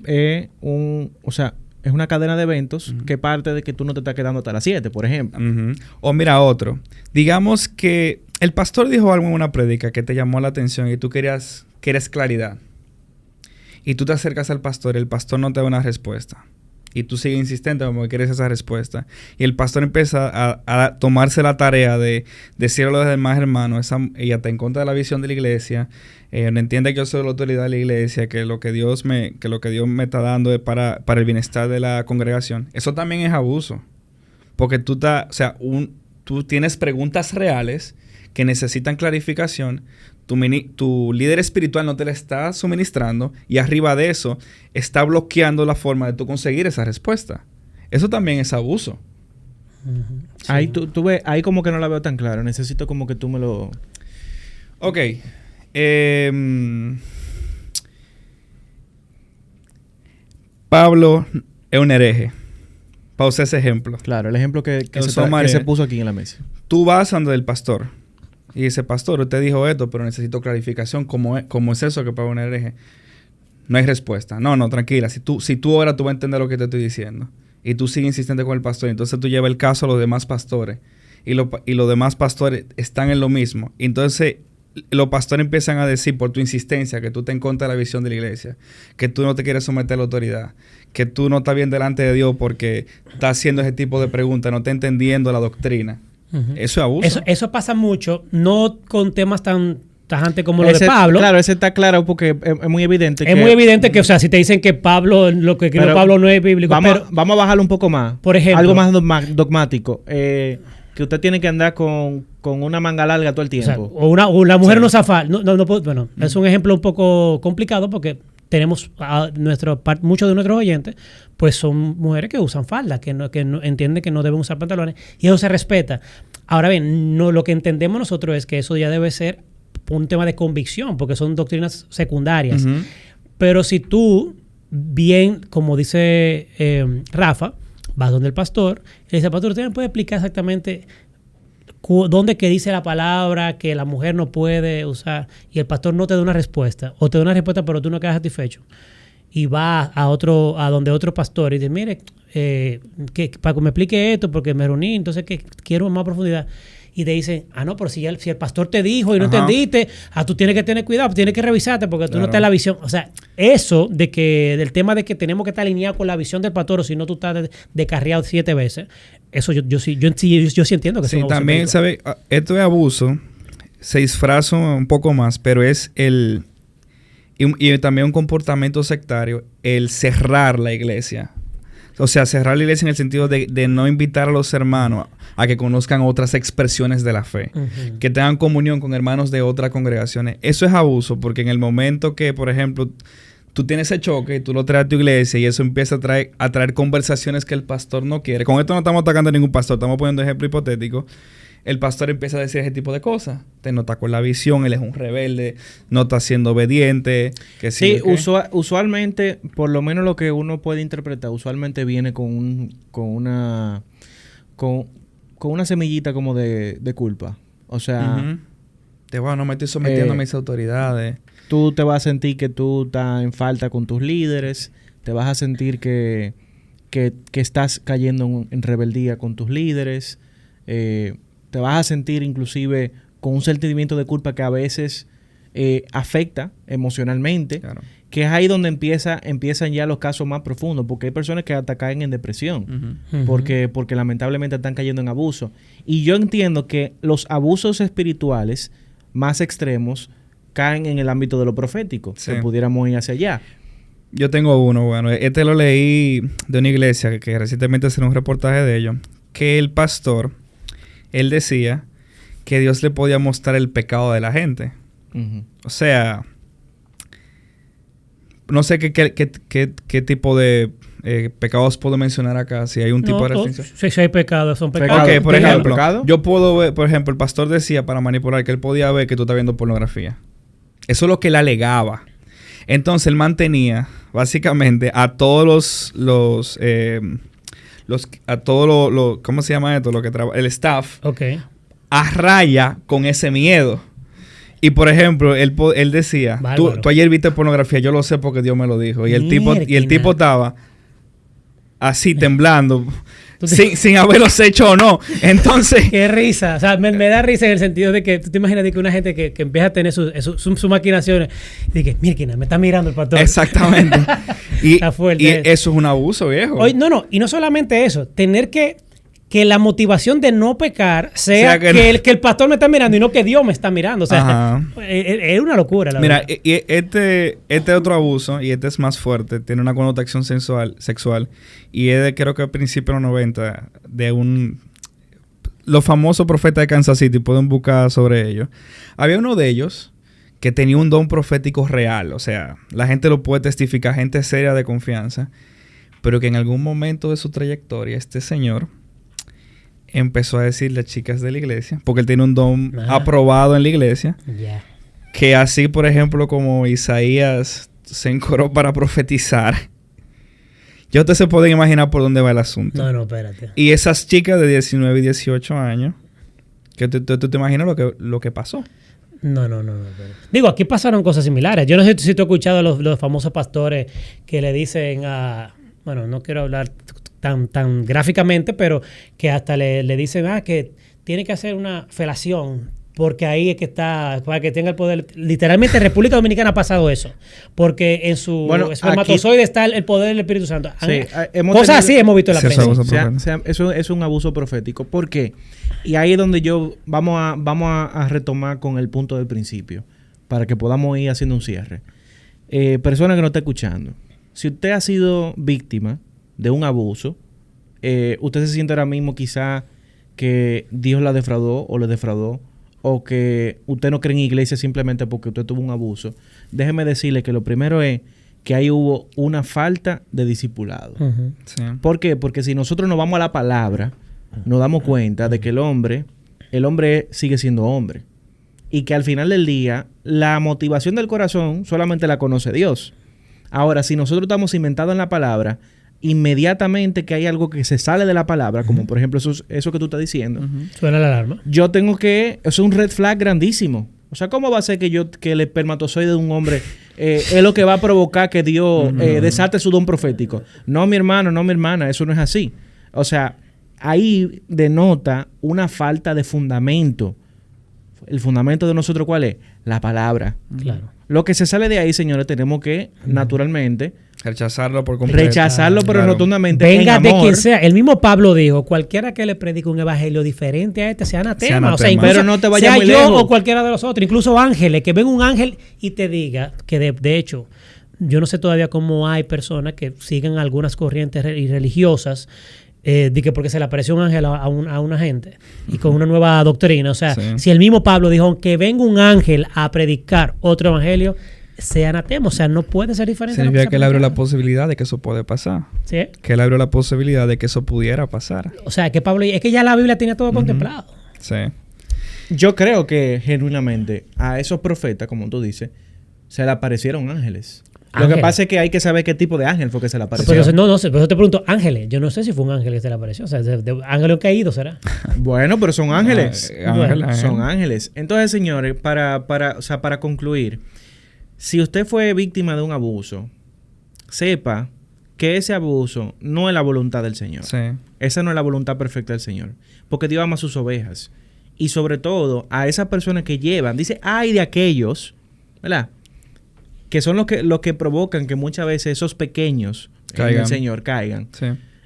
es una cadena de eventos que parte de que tú no te estás quedando hasta las 7, por ejemplo.
O mira otro. Digamos que el pastor dijo algo en una prédica que te llamó la atención y tú querías claridad. Y tú te acercas al pastor y el pastor no te da una respuesta. Y tú sigues insistente como que quieres esa respuesta. Y el pastor empieza a tomarse la tarea de decirle a los demás hermanos, ella está en contra de la visión de la iglesia, no entiende que yo soy la autoridad de la iglesia, que lo que Dios me está dando es para el bienestar de la congregación. Eso también es abuso. Porque tú tienes preguntas reales que necesitan clarificación. Tu líder espiritual no te la está suministrando y arriba de eso está bloqueando la forma de tú conseguir esa respuesta. Eso también es abuso.
Sí. Ahí tú ves, ahí como que no la veo tan claro. Necesito como que tú me lo...
Ok. Pablo es un hereje. Pausa ese ejemplo.
Claro, el ejemplo que se puso aquí en la mesa.
Tú vas ante el pastor y dice, pastor, usted dijo esto, pero necesito clarificación. ¿Cómo es eso que Pablo es un hereje? No hay respuesta. No, tranquila. Si tú oras, tú vas a entender lo que te estoy diciendo. Y tú sigues insistente con el pastor. Entonces tú llevas el caso a los demás pastores. Y los demás pastores están en lo mismo. Y entonces los pastores empiezan a decir por tu insistencia que tú te en contra de la visión de la iglesia, que tú no te quieres someter a la autoridad, que tú no estás bien delante de Dios porque estás haciendo ese tipo de preguntas, no estás entendiendo la doctrina. Eso es abuso.
Eso pasa mucho, no con temas tan tajantes como lo de Pablo.
Claro, ese está claro porque es muy evidente.
Es muy evidente que, o sea, si te dicen que Pablo, lo que escribió Pablo no es bíblico.
Vamos a bajarlo un poco más.
Por ejemplo.
Algo más dogmático. Que usted tiene que andar con una manga larga todo el tiempo.
O la mujer no usa falda. Bueno, es un ejemplo un poco complicado porque tenemos muchos de nuestros oyentes, pues son mujeres que usan falda, que no entienden que no deben usar pantalones y eso se respeta. Ahora bien, lo que entendemos nosotros es que eso ya debe ser un tema de convicción porque son doctrinas secundarias. Pero si tú, bien, como dice Rafa, vas donde el pastor y le dice, pastor, ¿usted me puede explicar exactamente dónde que dice la palabra que la mujer no puede usar? Y el pastor no te da una respuesta, o te da una respuesta pero tú no quedas satisfecho. y va a donde otro pastor y dice, mire, para que me explique esto, porque me reuní, entonces que quiero más profundidad. Y te dicen, no, pero si el pastor te dijo y no entendiste, tú tienes que tener cuidado, tienes que revisarte porque tú no estás en la visión. O sea, eso del tema de que tenemos que estar alineados con la visión del pastor, o si no tú estás descarriado 7 veces, eso yo sí entiendo que
sí,
es un abuso.
También, ¿sabes? Esto de abuso se disfraza un poco más, pero es y también un comportamiento sectario, el cerrar la iglesia. O sea, cerrar la iglesia en el sentido de no invitar a los hermanos a que conozcan otras expresiones de la fe. Uh-huh. Que tengan comunión con hermanos de otras congregaciones. Eso es abuso, porque en el momento que, por ejemplo, tú tienes ese choque y tú lo traes a tu iglesia y eso empieza a traer conversaciones que el pastor no quiere. Con esto no estamos atacando a ningún pastor, estamos poniendo ejemplo hipotético. El pastor empieza a decir ese tipo de cosas. Te nota con la visión, él es un rebelde, no está siendo obediente. Que
sí, usualmente, por lo menos lo que uno puede interpretar, usualmente viene con una semillita como de culpa. O sea...
Uh-huh. No me estoy sometiendo a mis autoridades.
Tú te vas a sentir que tú estás en falta con tus líderes. Te vas a sentir que estás cayendo en rebeldía con tus líderes. Te vas a sentir inclusive con un sentimiento de culpa que a veces afecta emocionalmente, claro. Que es ahí donde empiezan ya los casos más profundos, porque hay personas que hasta caen en depresión, uh-huh. Porque lamentablemente están cayendo en abuso. Y yo entiendo que los abusos espirituales más extremos caen en el ámbito de lo profético, sí. Que pudiéramos ir hacia allá.
Yo tengo uno, bueno, este lo leí de una iglesia que recientemente hicieron un reportaje de ello, que el pastor... Él decía que Dios le podía mostrar el pecado de la gente. Uh-huh. O sea, no sé qué tipo de pecados puedo mencionar acá. Si hay un tipo de restricción.
Si hay pecados, son pecados.
Ok, por ejemplo, yo puedo ver, por ejemplo, el pastor decía para manipular que él podía ver que tú estás viendo pornografía. Eso es lo que él alegaba. Entonces, él mantenía, básicamente, a todos ¿cómo se llama esto? El staff.
Okay.
A raya con ese miedo. Y por ejemplo, él decía, tú ayer viste pornografía, yo lo sé porque Dios me lo dijo. Y el tipo estaba así temblando. Sin haberlo hecho o no. Entonces...
Qué risa. O sea, me da risa en el sentido de que tú te imaginas que una gente que empieza a tener sus maquinaciones y que, mira, me está mirando el pastor.
Exactamente.
Está fuerte.
Y eso es un abuso, viejo.
Y no solamente eso. Tener que la motivación de no pecar sea que el pastor me está mirando y no que Dios me está mirando. O sea, es una locura, la verdad.
Mira, y este otro abuso, y este es más fuerte, tiene una connotación sexual, y es de, creo que a principios de los 90, de los famosos profetas de Kansas City, pueden buscar sobre ellos. Había uno de ellos que tenía un don profético real, o sea, la gente lo puede testificar, gente seria de confianza, pero que en algún momento de su trayectoria, este señor empezó a decirle a chicas de la iglesia, porque él tiene un don aprobado en la iglesia, que así, por ejemplo, como Isaías se encoró para profetizar, ya ustedes se pueden imaginar por dónde va el asunto.
No, espérate.
Y esas chicas de 19 y 18 años, que tú te imaginas lo que pasó.
No. Digo, aquí pasaron cosas similares. Yo no sé si tú has escuchado a los famosos pastores que le dicen a... Bueno, no quiero hablar tan gráficamente, pero que hasta le dicen que tiene que hacer una felación porque ahí es que está, para que tenga el poder. Literalmente en República Dominicana ha pasado eso, porque en su espermatozoide está el poder del Espíritu Santo.
Sí,
cosas así hemos visto en la prensa.
Eso es un abuso profético. ¿Por qué? Y ahí es donde vamos a retomar con el punto del principio, para que podamos ir haciendo un cierre. Persona que no está escuchando, si usted ha sido víctima de un abuso, usted se siente ahora mismo quizá que Dios la defraudó o le defraudó, o que usted no cree en iglesia simplemente porque usted tuvo un abuso, déjeme decirle que lo primero es que ahí hubo una falta de discipulado. Uh-huh. Sí. ¿Por qué? Porque si nosotros nos vamos a la palabra, nos damos cuenta de que el hombre sigue siendo hombre. Y que al final del día, la motivación del corazón solamente la conoce Dios. Ahora, si nosotros estamos inventados en la palabra, inmediatamente que hay algo que se sale de la palabra, como por ejemplo eso que tú estás diciendo,
suena la alarma.
Yo tengo que... Es un red flag grandísimo. O sea, ¿cómo va a ser que el espermatozoide de un hombre es lo que va a provocar que Dios desate su don profético. No, mi hermano, no, mi hermana, eso no es así. O sea, ahí denota una falta de fundamento. ¿El fundamento de nosotros cuál es? La palabra.
Claro.
Lo que se sale de ahí, señores, tenemos que, naturalmente,
Rechazarlo por completo.
rechazarlo, pero
Claro.
rotundamente.
Venga
en
de
amor.
quien sea. El mismo Pablo dijo, cualquiera que le predique un evangelio diferente a este sea anatema.
Sea anatema.
O sea, incluso
Pero no te vayas
sea
muy
yo
lejos.
o cualquiera de los otros. Incluso ángeles, que venga un ángel y te diga que de hecho, yo no sé todavía cómo hay personas que siguen algunas corrientes religiosas de que porque se le apareció un ángel a una gente y con una nueva doctrina. O sea,
Sí.
si el mismo Pablo dijo que venga un ángel a predicar otro evangelio, sea anatema. O sea, no puede ser diferente. a lo
Significa
se
que él abrió la
predicaba.
posibilidad de que eso puede pasar.
¿Sí?
Que él abrió la posibilidad de que eso pudiera pasar.
O sea, que Pablo, es que ya la Biblia tenía todo contemplado.
Sí.
Yo creo que genuinamente a esos profetas, como tú dices, se le aparecieron ángeles. Lo que
Ángeles.
pasa es que hay que saber qué tipo de ángel fue que se le apareció.
Pero no sé, pero yo te pregunto, ángeles. Yo no sé si fue un ángel que se le apareció. O sea, de ángeles caídos será.
Bueno, pero son ángeles.
Ángel, ángel.
Son ángeles. Entonces, señores, para concluir, si usted fue víctima de un abuso, sepa que ese abuso no es la voluntad del Señor.
Sí.
Esa no es la voluntad perfecta del Señor. Porque Dios ama a sus ovejas. Y sobre todo a esas personas que llevan, dice, ay de aquellos, ¿verdad? Que son los que provocan que muchas veces esos pequeños en
Caigan.
el Señor caigan.
Sí.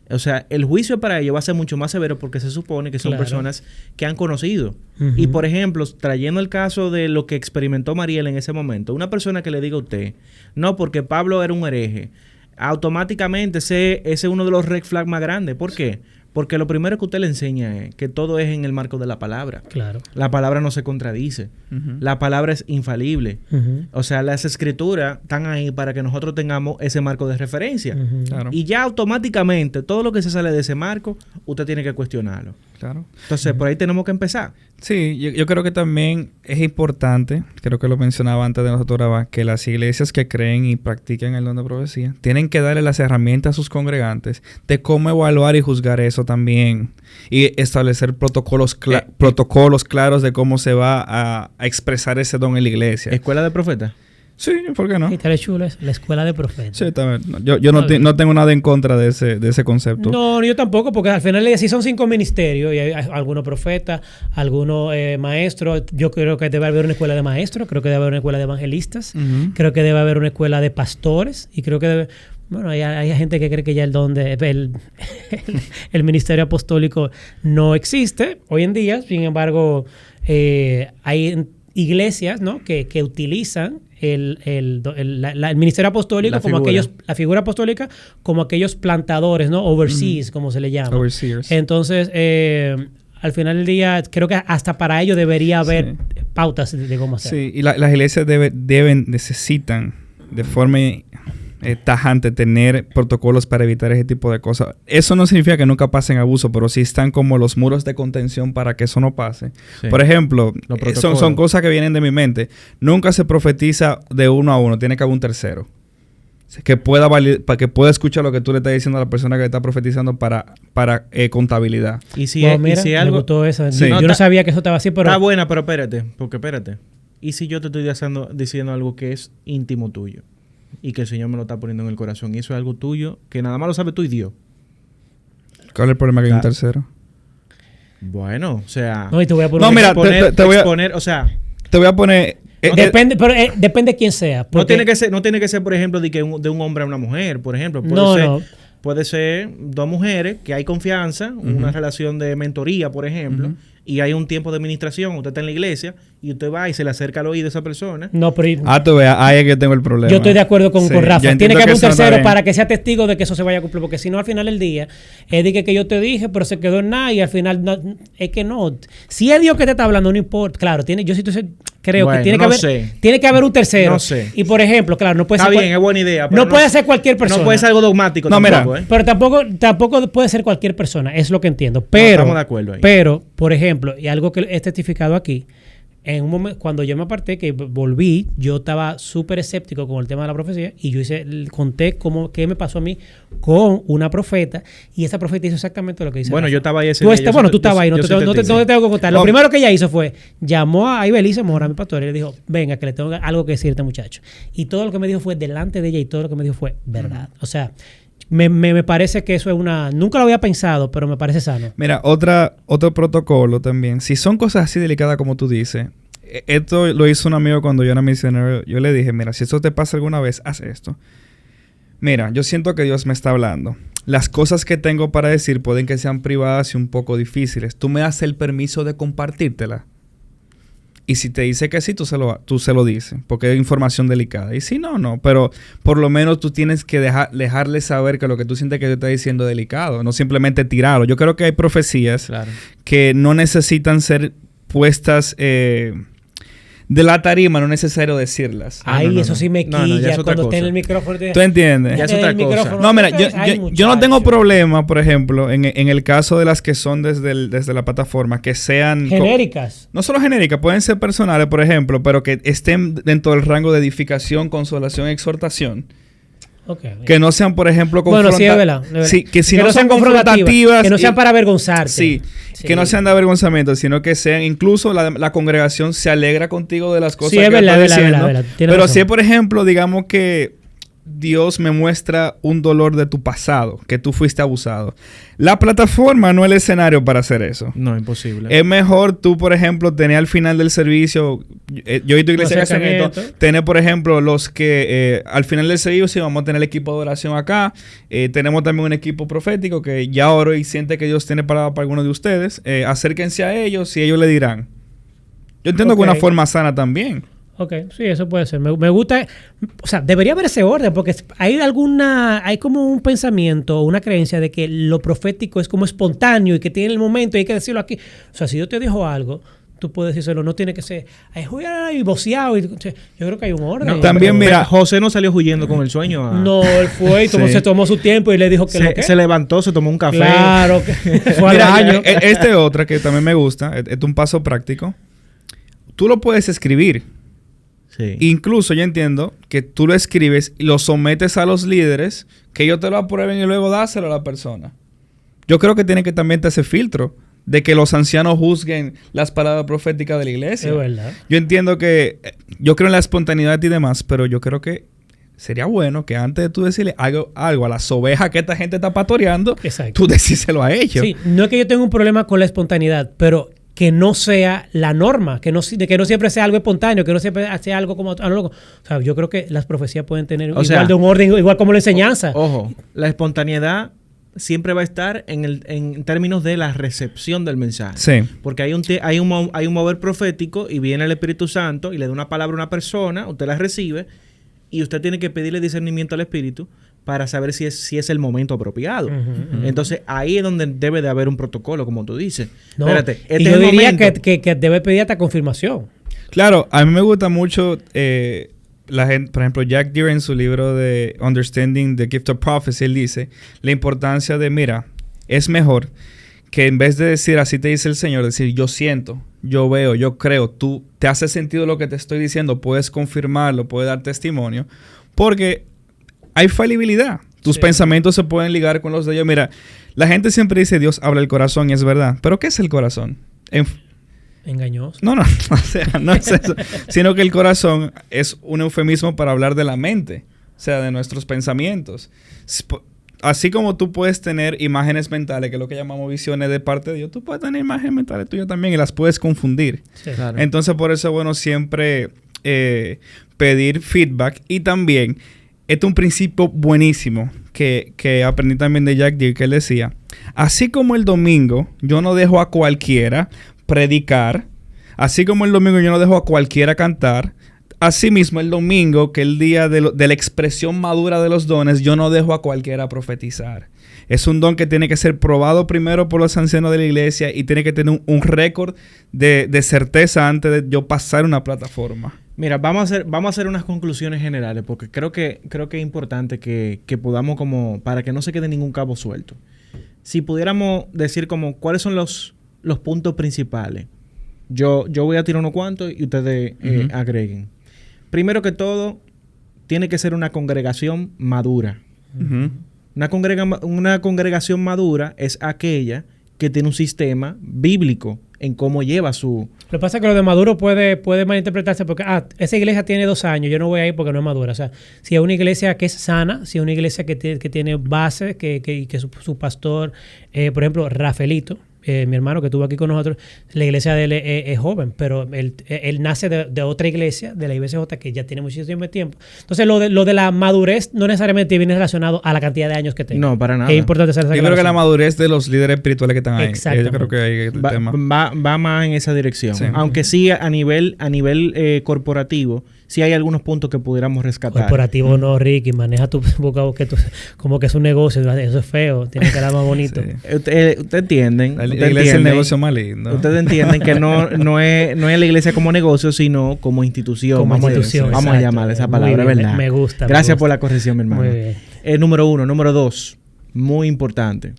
O sea, el juicio para ellos va a ser mucho más severo porque se supone que son
Claro.
personas que han conocido.
Ujú.
Y por ejemplo, trayendo el caso de lo que experimentó Mariel en ese momento, una persona que le diga a usted, no, porque Pablo era un hereje, automáticamente ese es uno de los red flags más grandes. ¿Por qué? Porque lo primero que usted le enseña es que todo es en el marco de la palabra.
Claro.
La palabra no se contradice.
Ujú.
La palabra es infalible.
Ujú.
O sea, las escrituras están ahí para que nosotros tengamos ese marco de referencia.
Ujú.
Claro.
Y ya automáticamente, todo lo que se sale de ese marco, usted tiene que cuestionarlo.
Claro.
Entonces, por ahí tenemos que empezar.
Sí, yo creo que también es importante, creo que lo mencionaba antes de nosotros grabar, que las iglesias que creen y practican el don de profecía tienen que darle las herramientas a sus congregantes de cómo evaluar y juzgar eso también. Y establecer protocolos claros de cómo se va a expresar ese don en la iglesia.
Escuela de profetas.
Sí, ¿por qué no?
Y tal chulo es la escuela de profetas.
Sí, también. Yo no tengo nada en contra de ese concepto.
No, yo tampoco, porque al final sí son 5 ministerios y hay algunos profetas, algunos maestros. Yo creo que debe haber una escuela de maestros, creo que debe haber una escuela de evangelistas,
Ujú.
creo que debe haber una escuela de pastores y creo que debe... Bueno, hay gente que cree que ya el ministerio apostólico no existe hoy en día. Sin embargo, hay iglesias, ¿no?, que utilizan el ministerio apostólico la figura apostólica como aquellos plantadores, ¿no? Overseers, como se le llama.
Overseers.
Entonces, al final del día, creo que hasta para ello debería haber pautas de cómo hacerlo.
Sí, y las iglesias necesitan de forma tajante tener protocolos para evitar ese tipo de cosas. Eso no significa que nunca pasen abuso, pero sí están como los muros de contención para que eso no pase.
Sí.
Por ejemplo,
Los protocolos.
son cosas que vienen de mi mente. Nunca se profetiza de uno a uno, tiene que haber un tercero. Que pueda para que pueda escuchar lo que tú le estás diciendo a la persona que le está profetizando para contabilidad.
Y si,
Bueno, mira,
y si
me
algo...
gustó eso.
Sí.
Yo no sabía que eso estaba así, pero...
Está buena, pero espérate. ¿Y si yo te estoy diciendo algo que es íntimo tuyo? Y que el Señor me lo está poniendo en el corazón. Y eso es algo tuyo que nada más lo sabes tú y Dios.
¿Cuál es el problema que hay un
Claro.
tercero?
Bueno, o sea...
No, y te voy a poner...
No, mira,
exponer,
te voy a-
exponer, o sea...
Te voy a poner...
Depende, pero depende de quién sea.
No
porque-
tiene que ser, por ejemplo, de un hombre a una mujer, por ejemplo. Puede ser dos mujeres que hay confianza, una relación de mentoría, por ejemplo, y hay un tiempo de administración, usted está en la iglesia y usted va y se le acerca al oído a esa persona.
No, pero...
tú veas, ahí es que tengo el problema.
Yo estoy de acuerdo con
Sí,
Rafa.
yo entiendo
Tiene que haber un
eso no está
tercero
bien.
para que sea testigo de que eso se vaya a cumplir. Porque si no, al final del día, es de que yo te dije, pero se quedó en nada y al final es que no. Si es Dios que te está hablando, no importa. Claro, creo
Bueno,
que tiene que
no
haber
sé.
tiene que haber un tercero.
No sé.
Y por ejemplo, claro, no puede
Está
ser
bien, es buena idea.
no puede ser cualquier persona.
No puede ser algo dogmático
No, mira,
tampoco, ¿eh?
Pero tampoco puede ser cualquier persona, es lo que entiendo. Pero,
estamos de acuerdo ahí.
Pero, por ejemplo, y algo que he testificado aquí, en un momento, cuando yo me aparté, que volví, yo estaba súper escéptico con el tema de la profecía y yo conté qué me pasó a mí con una profeta y esa profeta hizo exactamente lo que dice.
Bueno,
Rafa.
yo estaba ahí ese
día. Tú estabas ahí, no te tengo que contar. Lo primero que ella hizo fue, llamó a Ibelice Mora, mi pastor, y le dijo, venga, que le tengo algo que decir a este muchacho. Y todo lo que me dijo fue delante de ella y todo lo que me dijo fue verdad. O sea, me parece que eso es nunca lo había pensado, pero me parece sano.
Mira, otro protocolo también. Si son cosas así delicadas como tú dices, esto lo hizo un amigo cuando yo era misionero. Yo le dije, mira, si esto te pasa alguna vez, haz esto. Mira, yo siento que Dios me está hablando. Las cosas que tengo para decir pueden que sean privadas y un poco difíciles. Tú me das el permiso de compartírtela. Y si te dice que sí, tú se lo dices, porque es información delicada. Y si no, no. Pero por lo menos tú tienes que dejarle saber que lo que tú sientes que te está diciendo es delicado, no simplemente tirarlo. Yo creo que hay profecías que no necesitan ser puestas de la tarima, no es necesario decirlas.
Ay, eso sí me quilla cuando esté en el micrófono.
¿Tú entiendes?
Ya es otra cosa.
No, mira, yo no tengo problema, por ejemplo, en el caso de las que son desde la plataforma, que sean...
genéricas.
No solo genéricas, pueden ser personales, por ejemplo, pero que estén dentro del rango de edificación, consolación y exhortación.
Okay.
Que no sean, por ejemplo,
confrontativas. Bueno, sí, es verdad.
Sí, que si no sean confrontativas.
Que no sean para avergonzarte.
Sí, que no sean de avergonzamiento, sino que sean... Incluso la congregación se alegra contigo de las cosas que estás diciendo. Pero razón. Si, por ejemplo, digamos que Dios me muestra un dolor de tu pasado, que tú fuiste abusado. La plataforma no es el escenario para hacer eso.
No, imposible.
Es mejor tú, por ejemplo, tener al final del servicio, yo y tu iglesia de casamiento, tener, por ejemplo, los que al final del servicio vamos a tener el equipo de oración acá. Tenemos también un equipo profético que ya oro y siente que Dios tiene para algunos de ustedes. Acérquense a ellos y ellos le dirán. Yo entiendo que una forma sana también.
Ok, sí, eso puede ser. Me gusta, o sea, debería haber ese orden, porque hay como un pensamiento, una creencia de que lo profético es como espontáneo y que tiene el momento y hay que decirlo aquí. O sea, si Dios te dijo algo, tú puedes decírselo, no tiene que ser y voceado. Yo creo que hay un orden.
No, también, mira, José no salió huyendo con el sueño.
No, él fue y se tomó su tiempo y le dijo que
se levantó, se tomó un café.
Claro, que fue al baño.
Otra que también me gusta, es un paso práctico. Tú lo puedes escribir. Sí. Incluso yo entiendo que tú lo escribes y lo sometes a los líderes, que ellos te lo aprueben y luego dáselo a la persona. Yo creo que tiene que también tener ese filtro de que los ancianos juzguen las palabras proféticas de la iglesia.
Es verdad.
Yo entiendo que... Yo creo en la espontaneidad y demás, pero yo creo que sería bueno que antes de tú decirle algo a las ovejas que esta gente está pastoreando, tú decíselo a ellos.
Sí, no es que yo tenga un problema con la espontaneidad, pero... que no sea la norma, que no siempre sea algo espontáneo, que no siempre sea algo como algo loco. O sea, yo creo que las profecías pueden tener de un orden, igual como la enseñanza.
Ojo, la espontaneidad siempre va a estar en términos de la recepción del mensaje.
Sí.
Porque hay un mover profético y viene el Espíritu Santo y le da una palabra a una persona, usted la recibe y usted tiene que pedirle discernimiento al Espíritu para saber si es el momento apropiado. Entonces, ahí es donde debe de haber un protocolo, como tú dices.
No, espérate, y yo diría que debe pedir hasta confirmación.
Claro, a mí me gusta mucho la gente, por ejemplo, Jack Deere en su libro de Understanding the Gift of Prophecy, él dice la importancia de, mira, es mejor que en vez de decir así te dice el Señor, decir yo siento, yo veo, yo creo, tú te hace sentido lo que te estoy diciendo, puedes confirmarlo, puedes dar testimonio, porque hay falibilidad. Tus pensamientos se pueden ligar con los de ellos. Mira, la gente siempre dice Dios habla el corazón y es verdad. ¿Pero qué es el corazón?
Engañoso.
No, o sea, no es eso. Sino que el corazón es un eufemismo para hablar de la mente. O sea, de nuestros pensamientos. Así como tú puedes tener imágenes mentales, que es lo que llamamos visiones de parte de Dios, tú puedes tener imágenes mentales tuyas también y las puedes confundir. Sí, claro. Entonces, por eso es bueno siempre pedir feedback y también... Este es un principio buenísimo que aprendí también de Jack Deere, que él decía, así como el domingo yo no dejo a cualquiera predicar, así como el domingo yo no dejo a cualquiera cantar, así mismo el domingo, que es el día de la expresión madura de los dones, yo no dejo a cualquiera profetizar. Es un don que tiene que ser probado primero por los ancianos de la iglesia y tiene que tener un récord de certeza antes de yo pasar una plataforma.
Mira, vamos a hacer unas conclusiones generales porque creo que es importante que podamos como para que no se quede ningún cabo suelto. Si pudiéramos decir como cuáles son los puntos principales Yo voy a tirar unos cuantos y ustedes agreguen. Primero que todo, tiene que ser una congregación madura.
Ujú.
Una congregación madura es aquella que tiene un sistema bíblico en cómo lleva su...
Lo que pasa es que lo de maduro puede malinterpretarse porque, esa iglesia tiene 2 años, yo no voy a ir porque no es madura. O sea, si es una iglesia que es sana, si es una iglesia que tiene base, que su pastor, por ejemplo, Rafaelito, mi hermano que estuvo aquí con nosotros, la iglesia de él es joven, pero él nace de otra iglesia, de la IBCJ, que ya tiene muchísimo tiempo. Entonces, lo de la madurez no necesariamente viene relacionado a la cantidad de años que tenga.
No, para nada.
Es importante hacer esa
Yo creo que la
aclaración.
madurez de los líderes espirituales que están ahí. Yo creo que ahí es el tema.
Va más en esa dirección.
Sí.
Aunque sí, a nivel corporativo, sí hay algunos puntos que pudiéramos rescatar.
Corporativo no, Ricky, maneja tu vocabulario como que es un negocio, eso es feo, tiene que hablar más bonito.
Sí.
Ustedes entienden.
La
ustedes
iglesia es el
entienden.
negocio más lindo.
Ustedes entienden que no es la iglesia como negocio, sino como institución.
Como
vamos
institución,
vamos a
exacto.
llamar esa
Muy
palabra,
bien,
¿verdad?
me gusta.
Gracias por la corrección, mi hermano.
Muy bien.
Número 1. Número 2. Muy importante.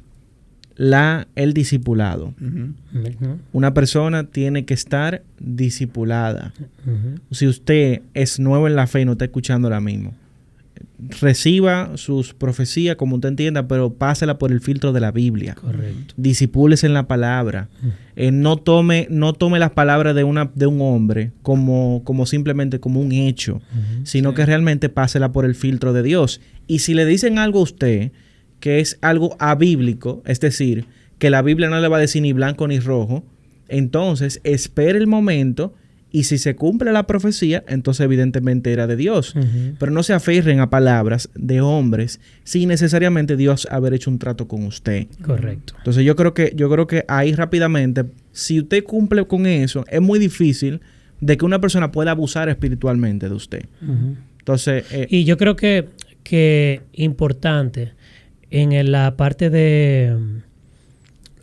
El discipulado.
Ujú.
Ujú,
Una persona tiene que estar discipulada.
ujú.
Si usted es nuevo en la fe y no está escuchando ahora mismo, reciba sus profecías como usted entienda, pero pásela por el filtro de la Biblia.
Correcto.
Disipúlese en la palabra. No tome las palabras de un hombre como simplemente como un hecho, sino que realmente pásela por el filtro de Dios. Y si le dicen algo a usted que es algo abíblico, es decir, que la Biblia no le va a decir ni blanco ni rojo, entonces espere el momento y si se cumple la profecía, entonces evidentemente era de Dios.
Ujú.
Pero no se aferren a palabras de hombres sin necesariamente Dios haber hecho un trato con usted.
Correcto.
Entonces yo creo que ahí rápidamente, si usted cumple con eso, es muy difícil de que una persona pueda abusar espiritualmente de usted.
Ujú.
Entonces,
Y yo creo que importante en la parte de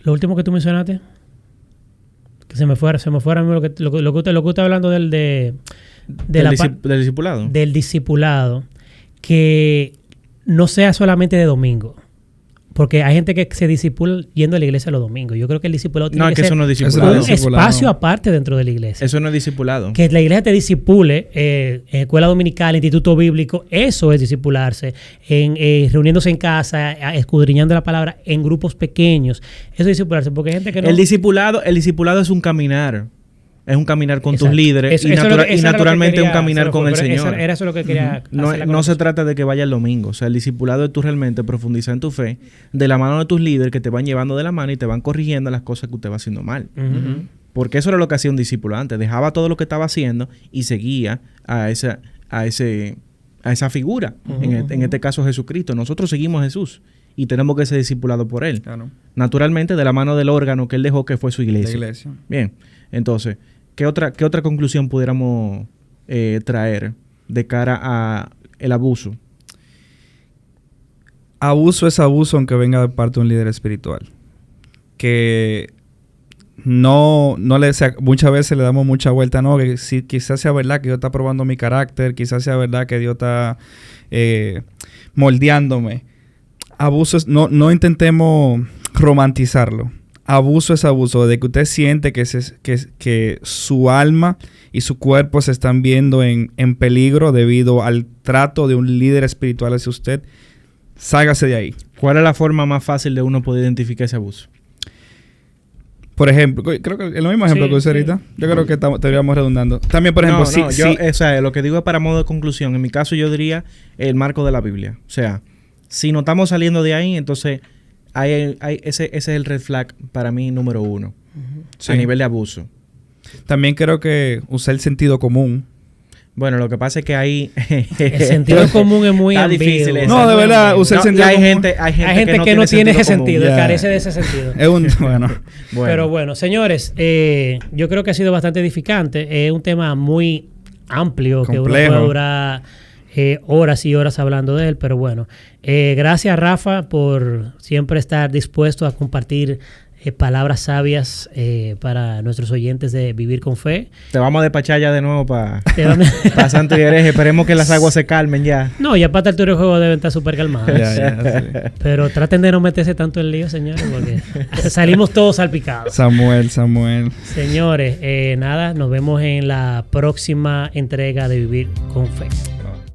lo último que tú mencionaste, que se me fuera a mí lo que usted está hablando del
discipulado.
del discipulado, que no sea solamente de domingo. Porque hay gente que se discipula yendo a la iglesia los domingos. Yo creo que el discipulado tiene
No, es que
ser
eso no es
Eso
discipulado.
no
un
es discipulado.
espacio aparte dentro de la iglesia.
Eso no es discipulado.
Que la iglesia te disipule, escuela dominical, instituto bíblico, eso es discipularse, reuniéndose en casa, escudriñando la palabra en grupos pequeños. Eso es discipularse, porque hay gente que no...
El discipulado es un caminar. Es un caminar con tus
Exacto.
líderes
Eso
y
era lo que
naturalmente
quería
un caminar
hacer,
con el
pero
Señor.
Era eso lo que quería
No,
hacer la
no se
conexión.
trata de que vaya el domingo. O sea, el discipulado es tú realmente profundizar en tu fe de la mano de tus líderes que te van llevando de la mano y te van corrigiendo las cosas que usted va haciendo mal.
Ujú.
Porque eso era lo que hacía un discípulo antes. Dejaba todo lo que estaba haciendo y seguía a esa figura. En este caso Jesucristo. Nosotros seguimos a Jesús y tenemos que ser discipulados por Él.
Claro.
Naturalmente de la mano del órgano que Él dejó que fue su
La
iglesia.
iglesia.
Bien, entonces, ¿qué otra conclusión pudiéramos traer de cara a el abuso?
Abuso es abuso aunque venga de parte de un líder espiritual. Que muchas veces le damos mucha vuelta, no, que si quizás sea verdad que Dios está probando mi carácter, quizás sea verdad que Dios está moldeándome. Abuso es, no intentemos romantizarlo. Abuso es abuso, de que usted siente que su alma y su cuerpo se están viendo en peligro debido al trato de un líder espiritual hacia usted. Ságase de ahí.
¿Cuál es la forma más fácil de uno poder identificar ese abuso?
Por ejemplo, creo que es lo mismo ejemplo
Sí,
que usted ahorita. Yo creo que estaríamos redundando. También, por ejemplo,
o sea, lo que digo es para modo de conclusión. En mi caso yo diría el marco de la Biblia. O sea, si no estamos saliendo de ahí, entonces ese es el red flag para mí número 1.
Sí.
A nivel de abuso.
También creo que usar el sentido común.
Bueno, lo que pasa es que ahí...
El sentido común es muy
Está
ambiguo.
difícil eso.
No, de verdad, usar el
No,
sentido
y hay
común.
gente
Hay gente que no tiene ese sentido,
Ya.
carece de ese sentido.
Es un... Bueno.
Pero bueno, señores, yo creo que ha sido bastante edificante. Es un tema muy amplio que uno
Complejo.
puede durar horas y horas hablando de él. Pero bueno, gracias Rafa por siempre estar dispuesto a compartir palabras sabias para nuestros oyentes de Vivir con Fe.
Te vamos a despachar ya de nuevo para
Te
Santo y Hereje. Esperemos que las aguas se calmen ya.
No, ya para el juego deben estar súper calmados.
Sí.
Pero traten de no meterse tanto en lío, señores, porque salimos todos salpicados.
Samuel.
Señores, nada, nos vemos en la próxima entrega de Vivir con Fe.